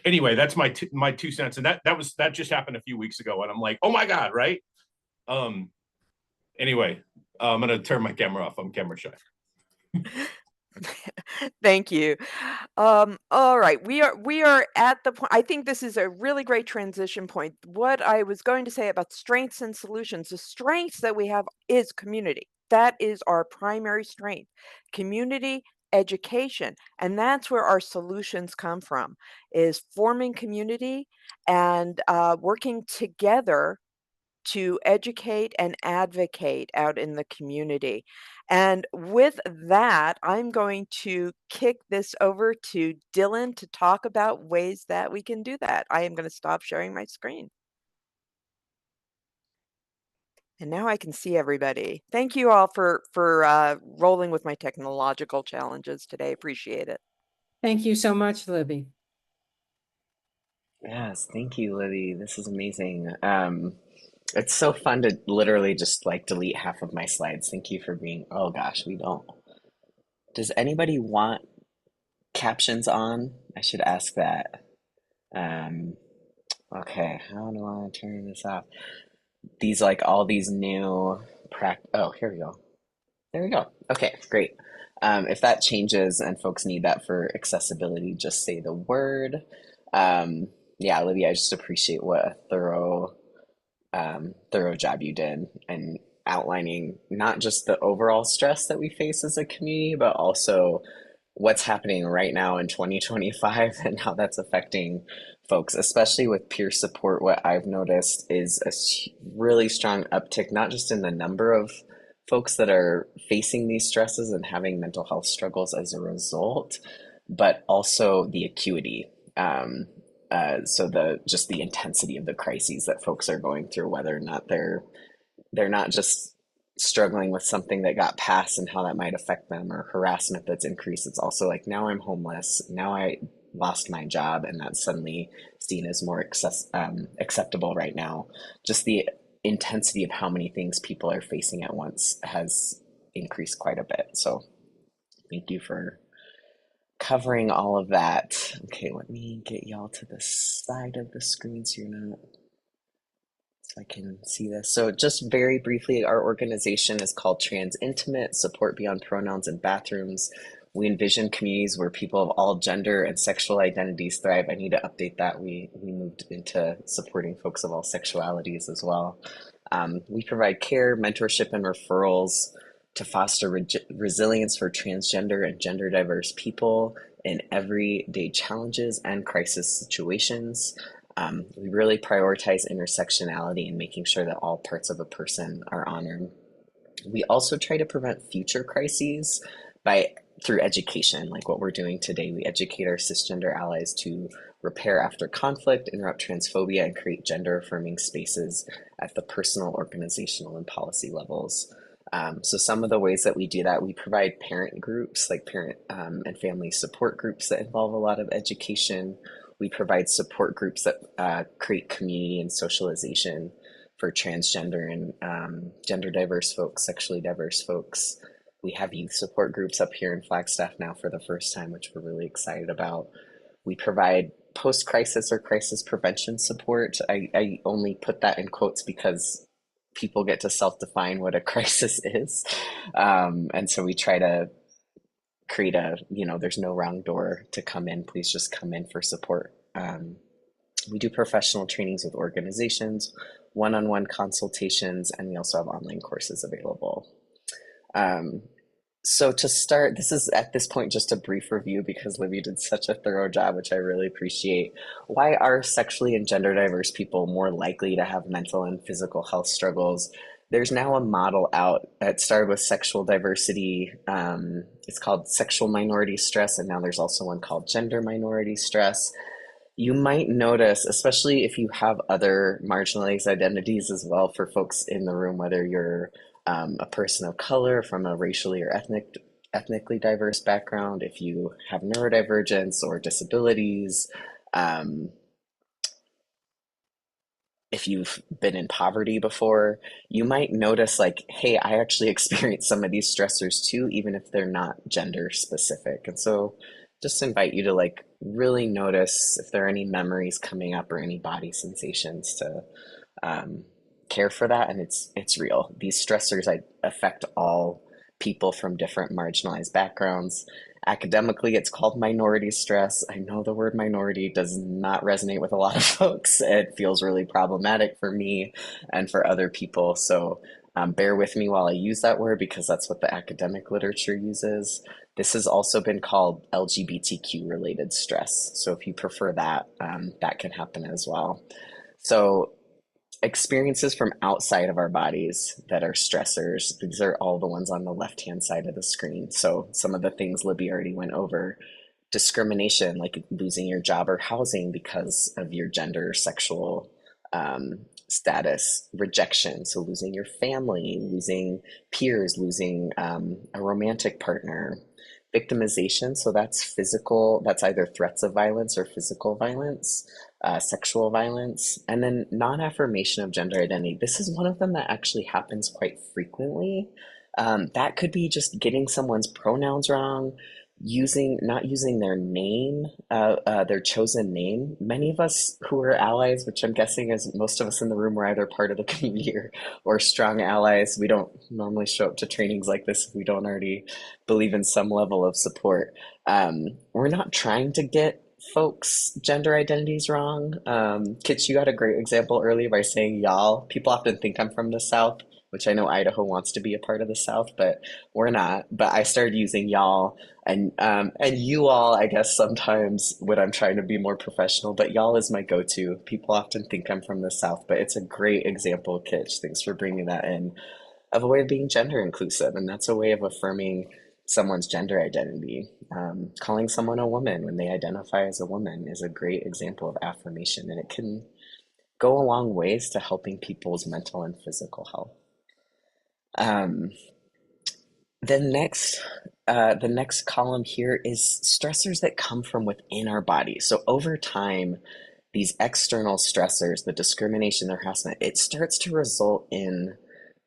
anyway, that's my 2 cents. And that just happened a few weeks ago, and I'm like, oh my god, right? Anyway, I'm gonna turn my camera off. I'm camera shy. Thank you. All right, we are at the point. I think this is a really great transition point. What I was going to say about strengths and solutions, the strengths that we have is community. That is our primary strength, community education, and that's where our solutions come from, is forming community and working together to educate and advocate out in the community. And with that, I'm going to kick this over to Dylan to talk about ways that we can do that. I am going to stop sharing my screen. And now I can see everybody. Thank you all for rolling with my technological challenges today. Appreciate it. Thank you so much, Libby. Yes, thank you, Libby. This is amazing. It's so fun to literally just like delete half of my slides. Thank you for being, oh gosh, we don't. Does anybody want captions on? I should ask that. Um, okay, how do I turn this off? These like all these new oh, here we go. There we go. Okay, great. If that changes and folks need that for accessibility, just say the word. Yeah, Olivia, I just appreciate what a thorough job you did and outlining not just the overall stress that we face as a community, but also what's happening right now in 2025 and how that's affecting folks, especially with peer support. What I've noticed is a really strong uptick, not just in the number of folks that are facing these stresses and having mental health struggles as a result, but also the acuity. So just the intensity of the crises that folks are going through, whether or not they're not just struggling with something that got passed and how that might affect them, or harassment that's increased. It's also like, now I'm homeless, now I lost my job, and that's suddenly seen as more acceptable right now. Just the intensity of how many things people are facing at once has increased quite a bit. So thank you for covering all of that. Okay, let me get y'all to the side of the screen so you're not, so I can see this. So just very briefly, our organization is called Trans Intimate, Support Beyond Pronouns in Bathrooms. We envision communities where people of all gender and sexual identities thrive. I need to update that. We moved into supporting folks of all sexualities as well. We provide care, mentorship, and referrals to foster resilience for transgender and gender diverse people in everyday challenges and crisis situations. We really prioritize intersectionality and making sure that all parts of a person are honored. We also try to prevent future crises through education, like what we're doing today. We educate our cisgender allies to repair after conflict, interrupt transphobia, and create gender affirming spaces at the personal, organizational, and policy levels. So some of the ways that we do that, we provide parent groups, like parent and family support groups that involve a lot of education. We provide support groups that create community and socialization for transgender and gender diverse folks, sexually diverse folks. We have youth support groups up here in Flagstaff now for the first time, which we're really excited about. We provide post-crisis or crisis prevention support. I only put that in quotes because people get to self-define what a crisis is. And so we try to create there's no wrong door to come in. Please just come in for support. We do professional trainings with organizations, one-on-one consultations, and we also have online courses available. So to start, this is at this point just a brief review because Libby did such a thorough job, which I really appreciate. Why are sexually and gender diverse people more likely to have mental and physical health struggles? There's now a model out that started with sexual diversity. It's called sexual minority stress, and now there's also one called gender minority stress. You might notice, especially if you have other marginalized identities as well, for folks in the room, whether you're a person of color from a racially or ethnically diverse background, if you have neurodivergence or disabilities, if you've been in poverty before, you might notice like, hey, I actually experience some of these stressors too, even if they're not gender specific. And so just invite you to like really notice if there are any memories coming up or any body sensations to care for that. And it's real. These stressors affect all people from different marginalized backgrounds. Academically, it's called minority stress. I know the word minority does not resonate with a lot of folks. It feels really problematic for me and for other people. So bear with me while I use that word because that's what the academic literature uses. This has also been called LGBTQ related stress. So if you prefer that, that can happen as well. So experiences from outside of our bodies that are stressors, these are all the ones on the left-hand side of the screen. So some of the things Libby already went over. Discrimination, like losing your job or housing because of your gender or sexual status. Rejection, so losing your family, losing peers, losing a romantic partner. Victimization, so that's physical, that's either threats of violence or physical violence. Sexual violence, and then non-affirmation of gender identity. This is one of them that actually happens quite frequently. That could be just getting someone's pronouns wrong, not using their name, their chosen name. Many of us who are allies, which I'm guessing is most of us in the room, are either part of the community or strong allies. We don't normally show up to trainings like this if we don't already believe in some level of support. We're not trying to get folks' gender identities wrong. Kitch, you had a great example earlier by saying y'all. People often think I'm from the South, which I know Idaho wants to be a part of the South, but we're not. But I started using y'all and you all, I guess, sometimes when I'm trying to be more professional, but y'all is my go-to. People often think I'm from the South, but it's a great example, Kitch. Thanks for bringing that in, of a way of being gender inclusive. And that's a way of affirming someone's gender identity. Calling someone a woman when they identify as a woman is a great example of affirmation, and it can go a long ways to helping people's mental and physical health. Um, the next column here is stressors that come from within our body. So over time, these external stressors, the discrimination, the harassment, it starts to result in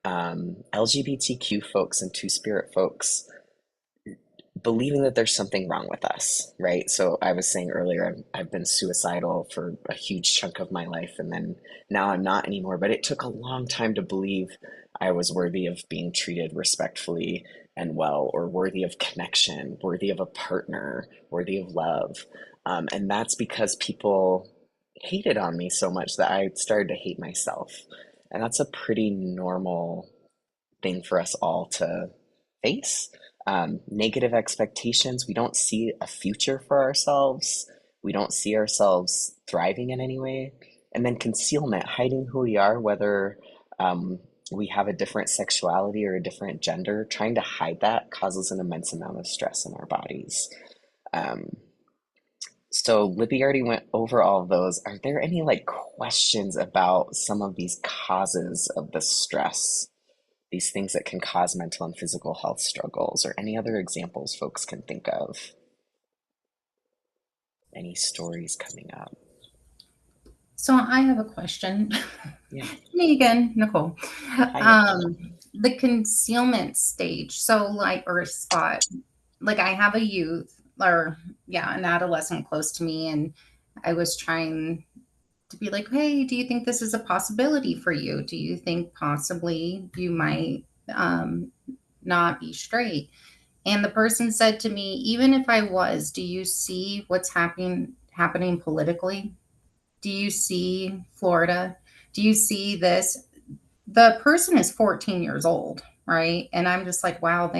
LGBTQ folks and Two-Spirit folks believing that there's something wrong with us, right? So I was saying earlier, I've been suicidal for a huge chunk of my life, and then now I'm not anymore. But it took a long time to believe I was worthy of being treated respectfully and well, or worthy of connection, worthy of a partner, worthy of love. And that's because people hated on me so much that I started to hate myself. And that's a pretty normal thing for us all to face. Negative expectations. We don't see a future for ourselves. We don't see ourselves thriving in any way. And then concealment, hiding who we are, whether we have a different sexuality or a different gender, trying to hide that causes an immense amount of stress in our bodies. So Libby already went over all of those. Are there any like questions about some of these causes of the stress? These things that can cause mental and physical health struggles, or any other examples folks can think of? Any stories coming up? So I have a question. Yeah. Me again, Nicole. Hi. The concealment stage. So like, or spot, like I have a youth or yeah, an adolescent close to me, and I was trying to be like, hey, do you think this is a possibility for you? Do you think possibly you might not be straight? And the person said to me, even if I was, do you see what's happening politically? Do you see Florida? Do you see this? The person is 14 years old, right? And I'm just like, wow,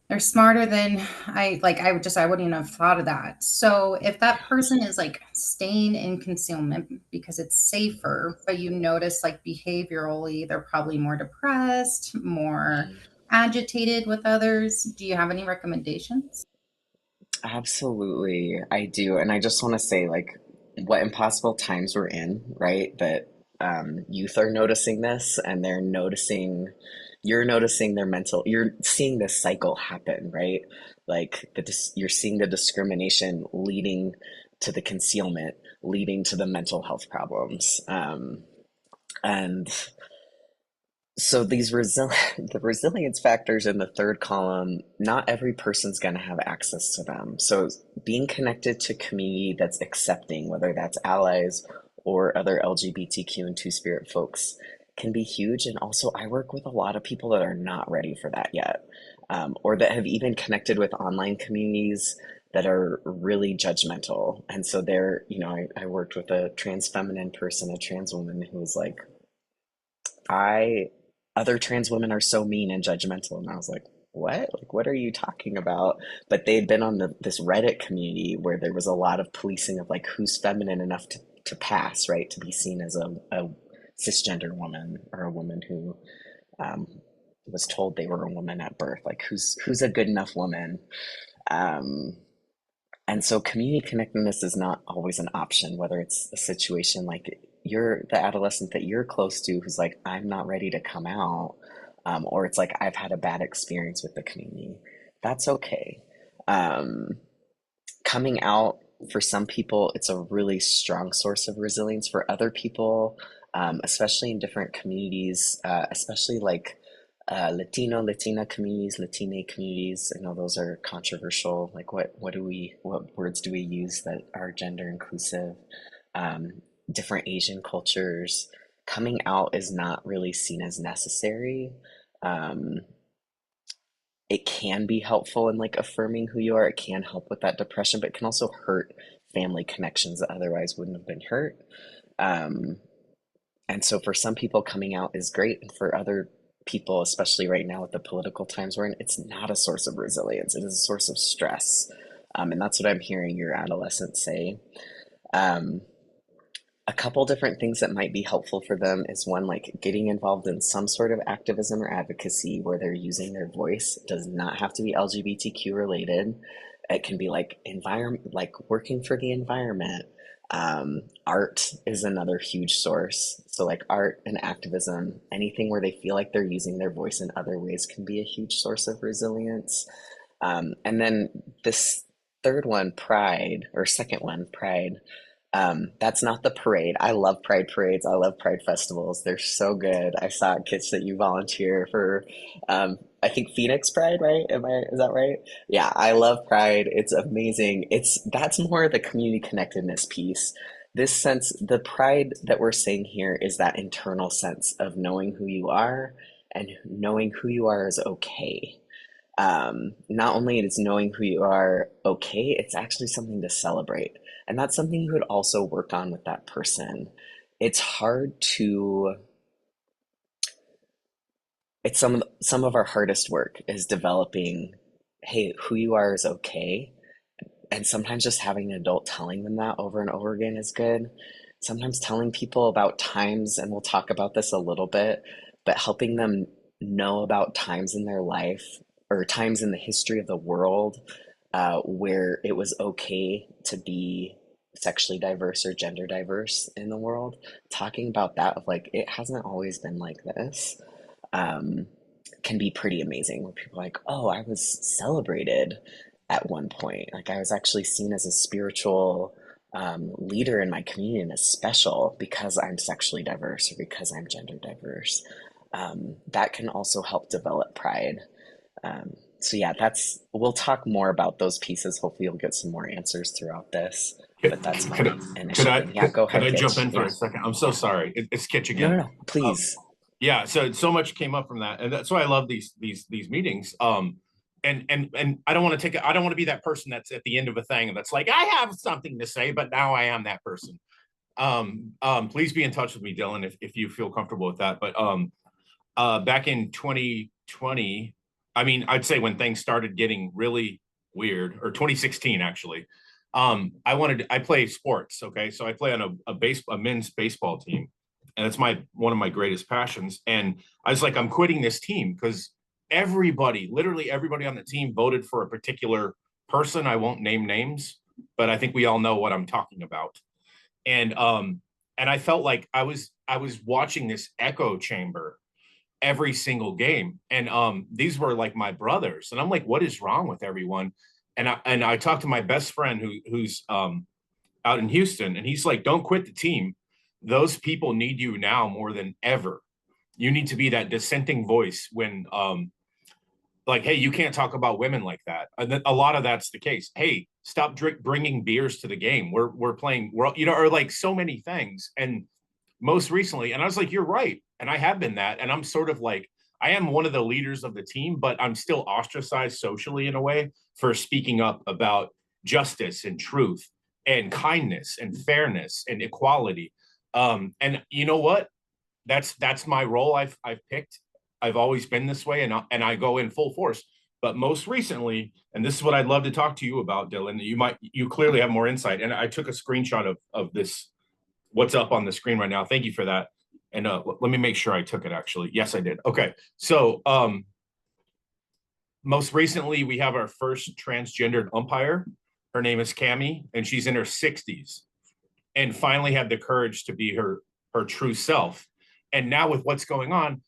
they're smarter than I wouldn't have thought of that. So if that person is like staying in concealment because it's safer, but you notice like behaviorally they're probably more depressed, more agitated with others, do you have any recommendations? Absolutely, I do. And I just want to say, like, what impossible times we're in, right? That youth are noticing this and you're noticing their mental, you're seeing this cycle happen, right? Like, you're seeing the discrimination leading to the concealment, leading to the mental health problems. And so the resilience factors in the third column, not every person's going to have access to them. So being connected to community that's accepting, whether that's allies or other LGBTQ and Two-Spirit folks, can be huge. And also, I work with a lot of people that are not ready for that yet, or that have even connected with online communities that are really judgmental. And so I worked with a trans feminine person, a trans woman who was like, I other trans women are so mean and judgmental. And I was like, what? Like, what are you talking about? But they'd been on this Reddit community where there was a lot of policing of like who's feminine enough to pass, right? To be seen as a cisgender woman or a woman who um, was told they were a woman at birth. Like who's a good enough woman? Um, and so community connectedness is not always an option, whether it's a situation like you're the adolescent that you're close to who's like, I'm not ready to come out, or it's like, I've had a bad experience with the community. That's okay. Um, Coming out for some people, it's a really strong source of resilience. For other people, especially in different communities, especially like Latina communities, Latina communities. I know those are controversial. Like, what words do we use that are gender inclusive? Different Asian cultures, coming out is not really seen as necessary. Um, it can be helpful in like affirming who you are. It can help with that depression, but it can also hurt family connections that otherwise wouldn't have been hurt. Um, and so for some people, coming out is great. And for other people, especially right now with the political times we're in, it's not a source of resilience. It is a source of stress. And that's what I'm hearing your adolescents say. Um, a couple different things that might be helpful for them is one, like getting involved in some sort of activism or advocacy where they're using their voice. It does not have to be LGBTQ related. It can be like environment, like working for the environment. Art is another huge source. So like art and activism, anything where they feel like they're using their voice in other ways can be a huge source of resilience. And then this third one, pride, or second one, pride. That's not the parade. I love pride parades. I love pride festivals. They're so good. I saw kids that you volunteer for, I think Phoenix Pride, right? Is that right? Yeah, I love pride. It's amazing. That's more the community connectedness piece. This sense, the pride that we're saying here is that internal sense of knowing who you are and knowing who you are is okay. Not only is knowing who you are okay, it's actually something to celebrate. And that's something you would also work on with that person. It's hard to, it's some of our hardest work is developing, hey, who you are is okay. And sometimes just having an adult telling them that over and over again is good. Sometimes telling people about times, and we'll talk about this a little bit, but helping them know about times in their life or times in the history of the world where it was okay to be sexually diverse or gender diverse in the world. Talking about that of like, it hasn't always been like this. Can be pretty amazing where people are like, oh, I was celebrated at one point. Like I was actually seen as a spiritual leader in my community and as special because I'm sexually diverse or because I'm gender diverse. That can also help develop pride. So yeah, we'll talk more about those pieces. Hopefully you'll get some more answers throughout this. But that's my initial thing. Yeah, go ahead, could I Kitch. jump in for Yeah. a second? I'm so sorry. It's Kitch No, again. please. Yeah, so much came up from that, and that's why I love these meetings. And I don't want to take it. I don't want to be that person that's at the end of a thing and that's like, I have something to say, but now I am that person. Please be in touch with me, Dylan, if you feel comfortable with that. But back in 2020, I mean, I'd say when things started getting really weird, or 2016 actually. I play sports. Okay, so I play on a men's baseball team, and it's one of my greatest passions. And I was like, I'm quitting this team because literally everybody on the team voted for a particular person. I won't name names, but I think we all know what I'm talking about. And I felt like I was watching this echo chamber every single game. And these were like my brothers. And I'm like, what is wrong with everyone? And I talked to my best friend who's out in Houston, and he's like, don't quit the team. Those people need you now more than ever. You need to be that dissenting voice when like, hey, you can't talk about women like that. And a lot of that's the case. Hey, stop bringing beers to the game. We're playing, or like so many things. And most recently, and I was like, you're right. And I have been that. And I'm sort of like, I am one of the leaders of the team, but I'm still ostracized socially in a way for speaking up about justice and truth and kindness and fairness and equality. And you know what? That's my role I've picked. I've always been this way, and I go in full force. But most recently, and this is what I'd love to talk to you about, Dylan. You clearly have more insight. And I took a screenshot of this, what's up on the screen right now. Thank you for that. And let me make sure I took it actually. Yes, I did. Okay. So most recently, we have our first transgendered umpire. Her name is Cami, and she's in her 60s, and finally had the courage to be her true self. And now with what's going on,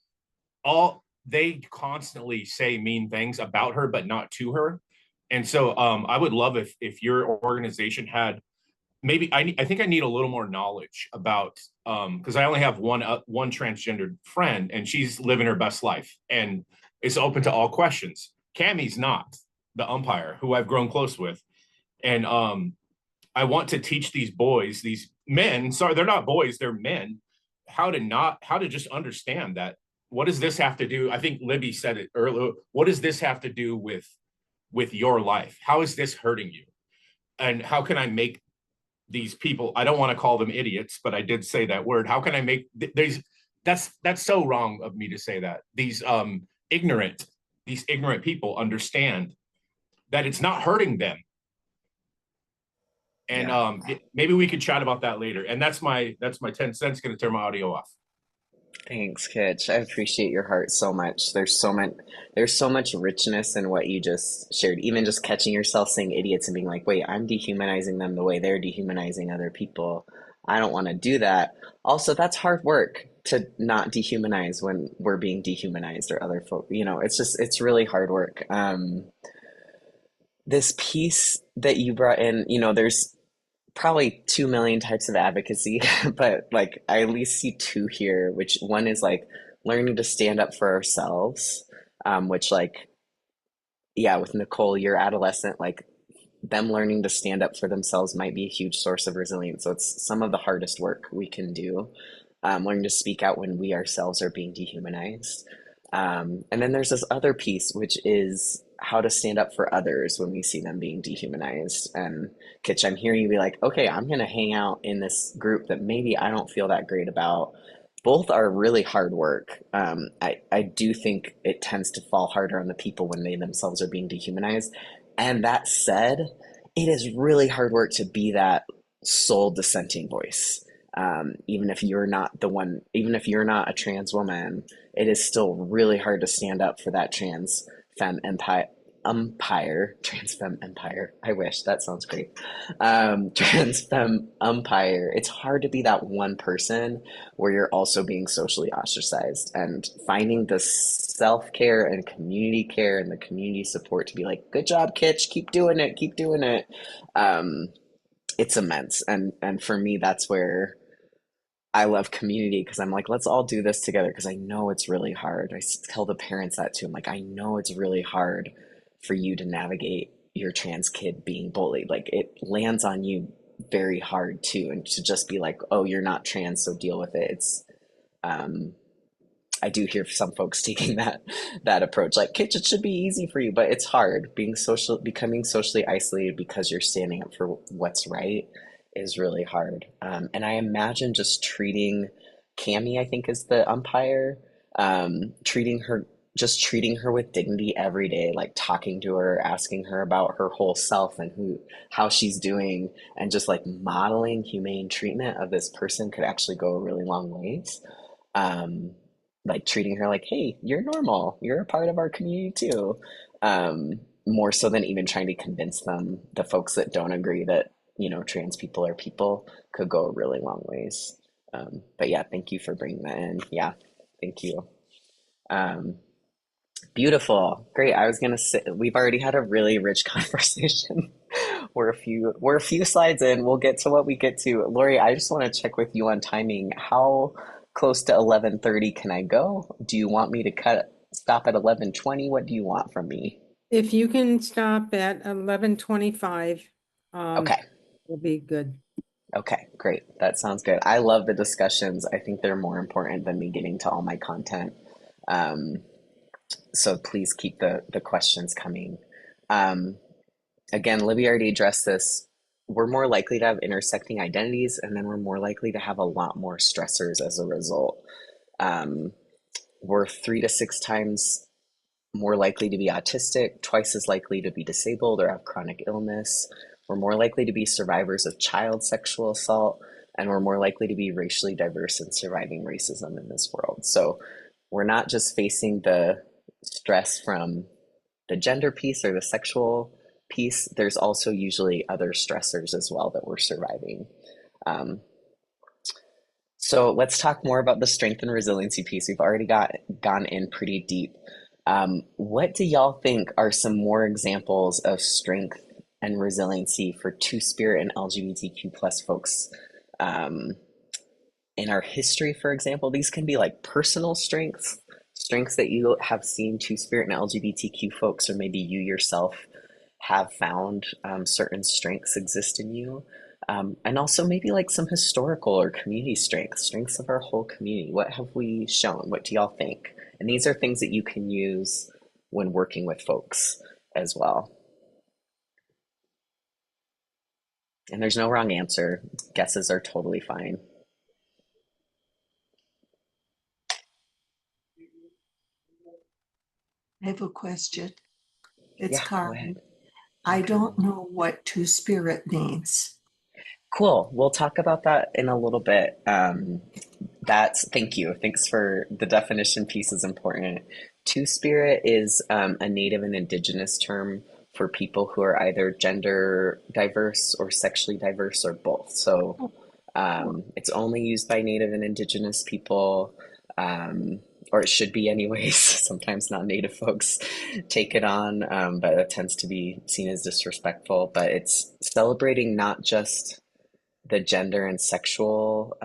they constantly say mean things about her, but not to her. And so I would love if your organization had, maybe I think I need a little more knowledge about, because I only have one transgendered friend, and she's living her best life and is open to all questions. Cammy's not the umpire who I've grown close with, and I want to teach these boys, these men. Sorry, they're not boys, they're men. How to just understand that. What does this have to do? I think Libby said it earlier. What does this have to do with your life? How is this hurting you? And how can I make these people, I don't want to call them idiots, but I did say that word. How can I make that's so wrong of me to say that. These ignorant people understand that it's not hurting them. And Yeah. maybe we could chat about that later. And that's my 10 cents. Going to turn my audio off. Thanks, Kitch. I appreciate your heart so much. There's so much richness in what you just shared. Even just catching yourself saying idiots and being like, wait, I'm dehumanizing them the way they're dehumanizing other people. I don't want to do that. Also, that's hard work to not dehumanize when we're being dehumanized or other folk. It's really hard work. This piece that you brought in, there's probably 2 million types of advocacy, but like I at least see two here, which one is like learning to stand up for ourselves, which like, yeah, with Nicole, your adolescent, like them learning to stand up for themselves might be a huge source of resilience. So it's some of the hardest work we can do, learning to speak out when we ourselves are being dehumanized. And then there's this other piece, which is how to stand up for others when we see them being dehumanized. And Kitch, I'm hearing you be like, okay, I'm going to hang out in this group that maybe I don't feel that great about. Both are really hard work. I do think it tends to fall harder on the people when they themselves are being dehumanized. And that said, it is really hard work to be that sole dissenting voice. Even if you're not the one, even if you're not a trans woman, it is still really hard to stand up for that trans femme trans femme empire. I wish that sounds great. Trans femme umpire. It's hard to be that one person where you're also being socially ostracized, and finding the self care and community care and the community support to be like, good job, Kitch, keep doing it, keep doing it. It's immense, and for me, that's where I love community, because I'm like, let's all do this together, because I know it's really hard. Tell the parents that too. I'm like, I know it's really hard for you to navigate your trans kid being bullied. Like it lands on you very hard too. And to just be like, oh, you're not trans, so deal with it. Um, I do hear some folks taking that approach. Like, Kitch, it should be easy for you, but it's hard. Becoming socially isolated because you're standing up for what's right is really hard. And I imagine just treating Cammie, I think is the umpire, treating her with dignity every day, like talking to her, asking her about her whole self and how she's doing, and just like modeling humane treatment of this person could actually go a really long ways. Um, like treating her like, hey, you're normal, you're a part of our community too. More so than even trying to convince them, the folks that don't agree that, trans people are people, could go a really long ways. But yeah, thank you for bringing that in. Yeah, thank you. Um, Beautiful. Great. I was gonna say we've already had a really rich conversation. We're a few slides in. We'll get to what we get to. Lori, I just want to check with you on timing. How close to 11:30 can I go? Do you want me to stop at 11:20? What do you want from me? If you can stop at 11:25, Okay. will be good. Okay, great. That sounds good. I love the discussions. I think they're more important than me getting to all my content. Um, so please keep the questions coming. Um, Again, Libby already addressed this. We're more likely to have intersecting identities, and then we're more likely to have a lot more stressors as a result. Um, we're 3 to 6 times more likely to be autistic, twice as likely to be disabled or have chronic illness. We're more likely to be survivors of child sexual assault, and we're more likely to be racially diverse and surviving racism in this world. So we're not just facing the stress from the gender piece or the sexual piece, there's also usually other stressors as well that we're surviving. Um, so let's talk more about the strength and resiliency piece. We've already gone in pretty deep. What do y'all think are some more examples of strength and resiliency for Two-Spirit and LGBTQ plus folks in our history, for example? These can be like personal strengths that you have seen Two-Spirit and LGBTQ folks, or maybe you yourself have found certain strengths exist in you. And also maybe like some historical or community strengths of our whole community. What have we shown? What do y'all think? And these are things that you can use when working with folks as well. And there's no wrong answer. Guesses are totally fine. I have a question. It's Yeah, go ahead. Carmen. I don't know what Two-Spirit means. Cool. We'll talk about that in a little bit. Thank you. Thanks for the definition piece is important. Two spirit is a native and indigenous term for people who are either gender diverse or sexually diverse or both. So it's only used by native and indigenous people, or it should be anyways. Sometimes non-native folks take it on, but it tends to be seen as disrespectful. But it's celebrating not just the gender and sexual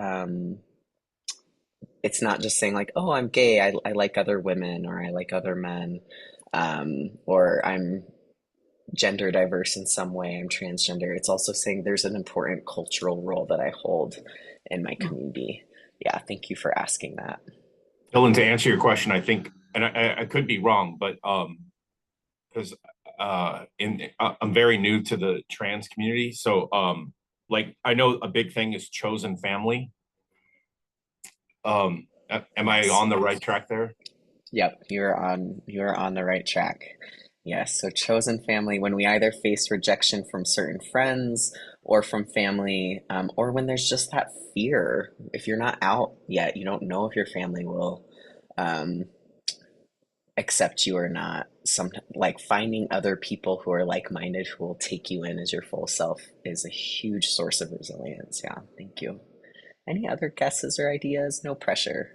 it's not just saying like, oh, I'm gay, I like other women or I like other men, or I'm gender diverse in some way, I'm transgender. It's also saying there's an important cultural role that I hold in my community. Yeah, thank you for asking that. Dylan, to answer your question, I think, and I could be wrong, but because I'm very new to the trans community, so like I know a big thing is chosen family. Am I on the right track there? Yep, you're on the right track. Yes, so chosen family, when we either face rejection from certain friends or from family, or when there's just that fear, if you're not out yet, you don't know if your family will um, accept you or not. Some like finding other people who are like-minded who will take you in as your full self is a huge source of resilience. Yeah, thank you. Any other guesses or ideas? No pressure.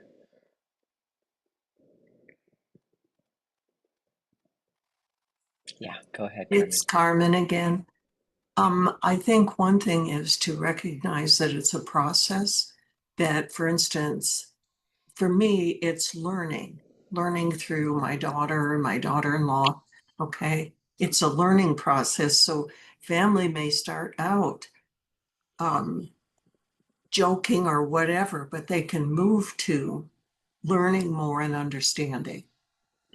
Yeah, go ahead, Carmen. It's Carmen again. I think one thing is to recognize that it's a process that, for instance, for me, it's learning through my daughter and my daughter-in-law. Okay. It's a learning process. So family may start out joking or whatever, but they can move to learning more and understanding.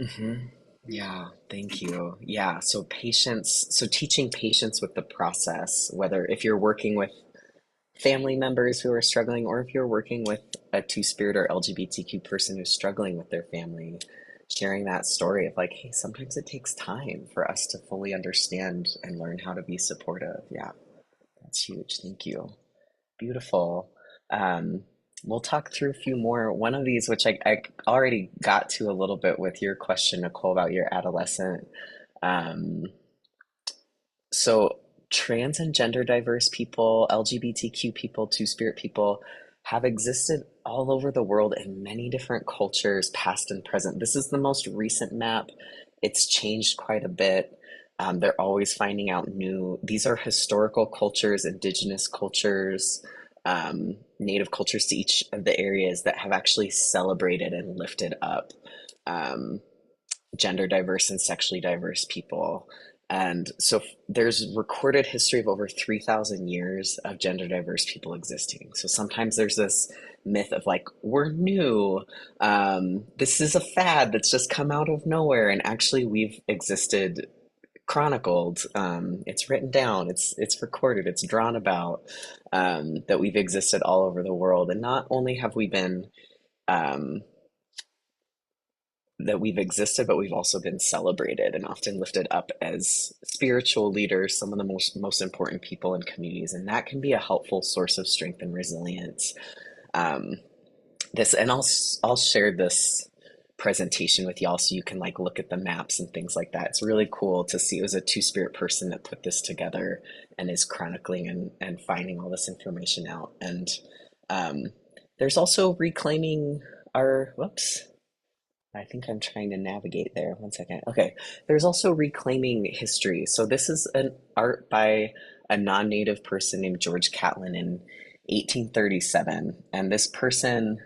Mm-hmm. Yeah, thank you. Yeah, so patience, so teaching patience with the process, whether if you're working with family members who are struggling or if you're working with a two-spirit or LGBTQ person who's struggling with their family, sharing that story of like, hey, sometimes it takes time for us to fully understand and learn how to be supportive. Yeah, that's huge. Thank you. Beautiful. Um, we'll talk through a few more. One of these, which I already got to a little bit with your question, Nicole, about your adolescent. Um, so trans and gender diverse people, LGBTQ people, two-spirit people have existed all over the world in many different cultures, past and present. This is the most recent map. It's changed quite a bit. They're always finding out these are historical cultures, indigenous cultures, native cultures to each of the areas that have actually celebrated and lifted up um, gender diverse and sexually diverse people. And so there's recorded history of over 3,000 years of gender diverse people existing. So sometimes there's this myth of like, we're new. This is a fad that's just come out of nowhere. And actually, we've existed chronicled. It's written down. It's recorded. It's drawn about that we've existed all over the world. And not only have we been um, that we've existed, but we've also been celebrated and often lifted up as spiritual leaders, some of the most important people in communities, and that can be a helpful source of strength and resilience. Um, I'll share this presentation with y'all so you can like look at the maps and things like that. It's really cool to see. It was a two-spirit person that put this together and is chronicling and finding all this information out. And there's also reclaiming our whoops. I think I'm trying to navigate there. One second. Okay. There's also reclaiming history. So this is an art by a non-native person named George Catlin in 1837. And this person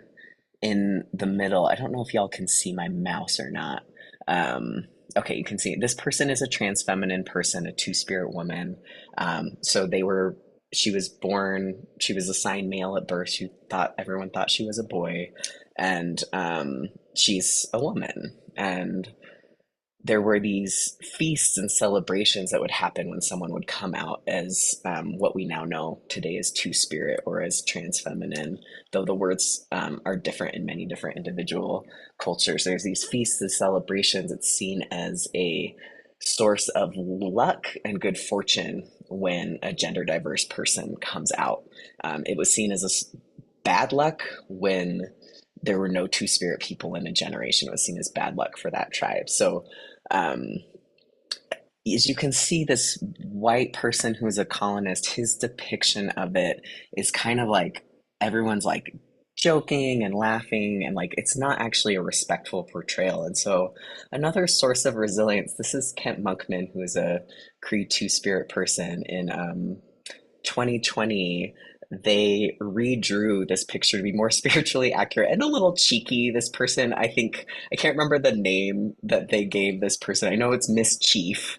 in the middle, I don't know if y'all can see my mouse or not. Okay, you can see it. This person is a trans feminine person, a two-spirit woman. So she was born, she was assigned male at birth. Everyone thought she was a boy, and she's a woman. And there were these feasts and celebrations that would happen when someone would come out as what we now know today as two-spirit or as trans feminine, though the words are different in many different individual cultures. There's these feasts and celebrations. It's seen as a source of luck and good fortune when a gender diverse person comes out. It was seen as bad luck when there were no two-spirit people in a generation. It was seen as bad luck for that tribe. So um, as you can see, this white person who is a colonist, his depiction of it is kind of like everyone's like joking and laughing, and like it's not actually a respectful portrayal. And so, another source of resilience, this is Kent Monkman, who is a Creed Two Spirit person in 2020. They redrew this picture to be more spiritually accurate and a little cheeky. This person, I think, I can't remember the name that they gave this person. I know it's Miss Chief,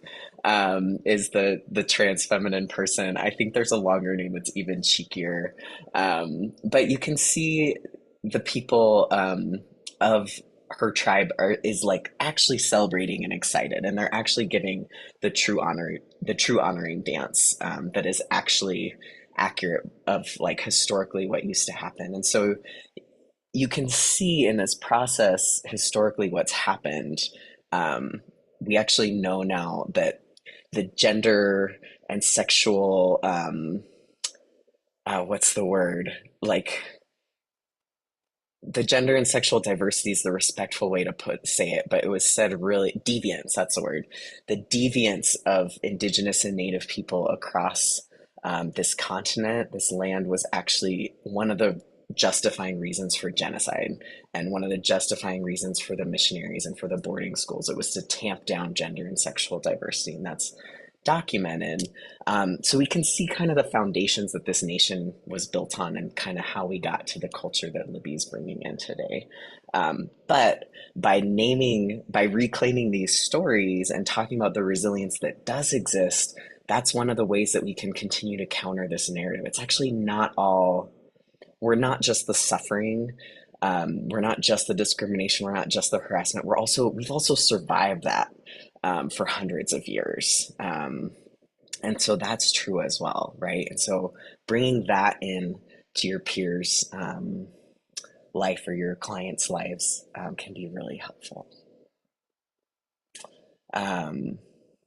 is the trans feminine person. I think there's a longer name that's even cheekier. But you can see the people of her tribe is like actually celebrating and excited, and they're actually giving the true honoring dance that is actually accurate of like historically what used to happen. And so you can see in this process historically what's happened. Um, we actually know now that the gender and sexual what's the word, like the gender and sexual diversity is the respectful way to say it, but it was said really deviance, that's the word. The deviance of indigenous and native people across this continent, this land, was actually one of the justifying reasons for genocide, and one of the justifying reasons for the missionaries and for the boarding schools. It was to tamp down gender and sexual diversity, and that's documented. So we can see kind of the foundations that this nation was built on, and kind of how we got to the culture that Libby's bringing in today. But by reclaiming these stories and talking about the resilience that does exist, that's one of the ways that we can continue to counter this narrative. It's actually not all, we're not just the suffering. We're not just the discrimination. We're not just the harassment. We've also survived that for hundreds of years. And so that's true as well, right? And so bringing that in to your peers' life or your clients' lives can be really helpful.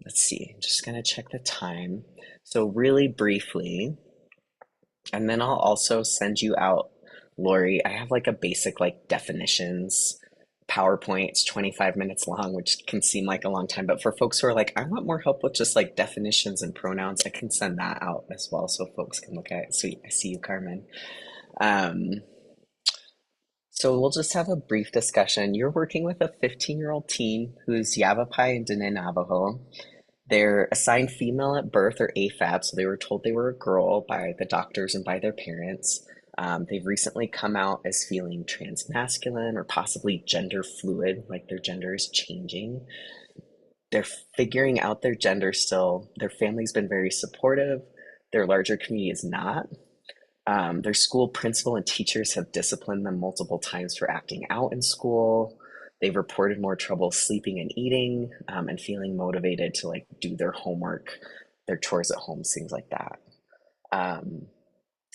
Let's see, I'm just going to check the time. So really briefly, and then I'll also send you out, Lori, I have like a basic like definitions PowerPoint. It's 25 minutes long, which can seem like a long time, but for folks who are like, I want more help with just like definitions and pronouns, I can send that out as well so folks can look at it. Sweet, I see you, Carmen. So we'll just have a brief discussion. You're working with a 15-year-old teen who's Yavapai and Dene Navajo. They're assigned female at birth, or AFAB, so they were told they were a girl by the doctors and by their parents. They've recently come out as feeling transmasculine or possibly gender fluid, like their gender is changing. They're figuring out their gender still. Their family's been very supportive. Their larger community is not. Their school principal and teachers have disciplined them multiple times for acting out in school. They've reported more trouble sleeping and eating, and feeling motivated to like do their homework, their chores at home, things like that.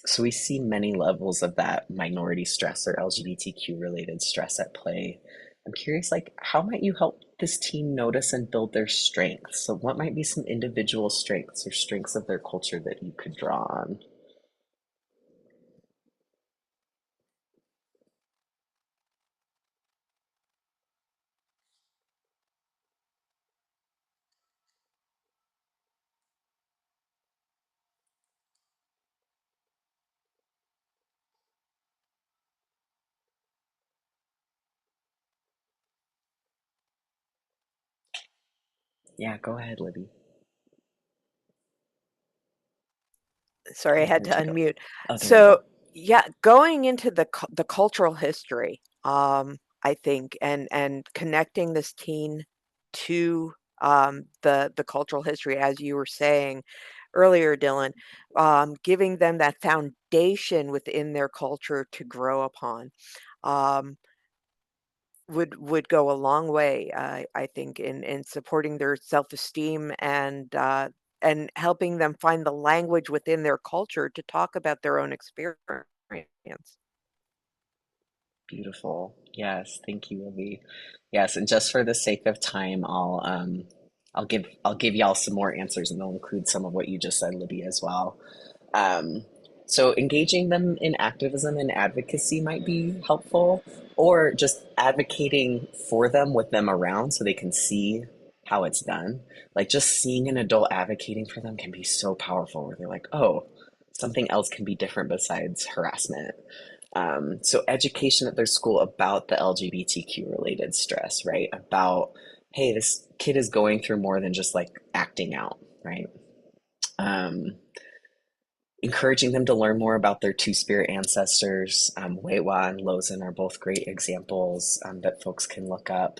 So we see many levels of that minority stress or LGBTQ related stress at play. I'm curious, like, how might you help this team notice and build their strengths? So what might be some individual strengths or strengths of their culture that you could draw on? Yeah, go ahead, Libby. Sorry, I Oh, had to where'd you go? unmute. Oh, there you So, go. yeah, going into the cultural history, I think, and connecting this teen to the cultural history, as you were saying earlier, Dylan, giving them that foundation within their culture to grow upon. Um, would go a long way, I think, in supporting their self-esteem and helping them find the language within their culture to talk about their own experience. Beautiful. Yes, thank you, Libby. Yes, and just for the sake of time, I'll I'll give y'all some more answers, and they'll include some of what you just said, Libby, as well. Um, so engaging them in activism and advocacy might be helpful, or just advocating for them with them around so they can see how it's done. Like just seeing an adult advocating for them can be so powerful, where they're like, oh, something else can be different besides harassment. So education at their school about the LGBTQ related stress, right? About, hey, this kid is going through more than just like acting out, right? Um, Encouraging them to learn more about their two-spirit ancestors. Wewa and Lozen are both great examples that folks can look up.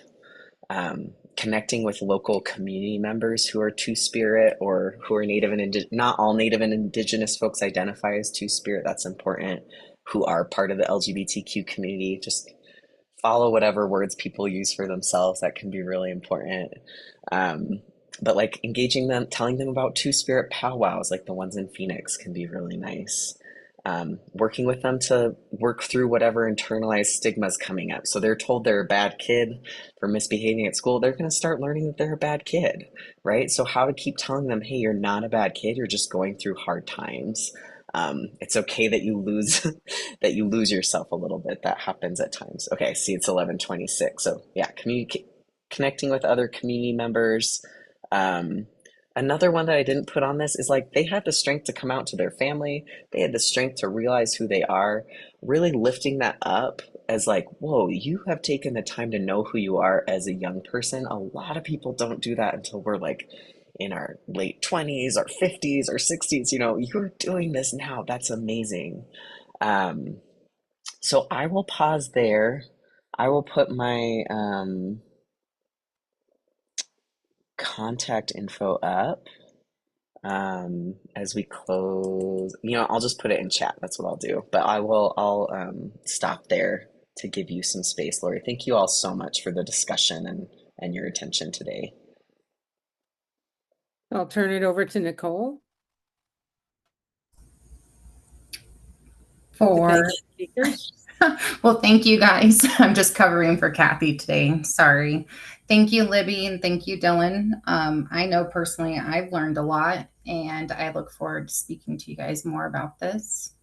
Connecting with local community members who are two-spirit or who are Native and not all Native and Indigenous folks identify as two-spirit. That's important. Who are part of the LGBTQ community. Just follow whatever words people use for themselves. That can be really important. Um, but like engaging them, telling them about two spirit powwows, like the ones in Phoenix, can be really nice. Working with them to work through whatever internalized stigma is coming up. So they're told they're a bad kid for misbehaving at school. They're going to start learning that they're a bad kid, right? So how to keep telling them, hey, you're not a bad kid. You're just going through hard times. It's okay that you lose that you lose yourself a little bit. That happens at times. Okay, see, it's 11:26. So yeah, connecting with other community members. Um, Another one that I didn't put on this is like they had the strength to come out to their family. They had the strength to realize who they are. Really lifting that up as like, whoa, you have taken the time to know who you are as a young person. A lot of people don't do that until we're like in our late 20s or 50s or 60s. You know, you're doing this now. That's amazing. Um, so I will pause there. I will put my contact info up as we close. You know, I'll just put it in chat. That's what I'll do. But I'll stop there to give you some space, Lori. Thank you all so much for the discussion and your attention today. I'll turn it over to Nicole. For Speakers. well, thank you guys. I'm just covering for Kathy today. Sorry. Thank you, Libby, and thank you, Dylan. I know personally I've learned a lot, and I look forward to speaking to you guys more about this.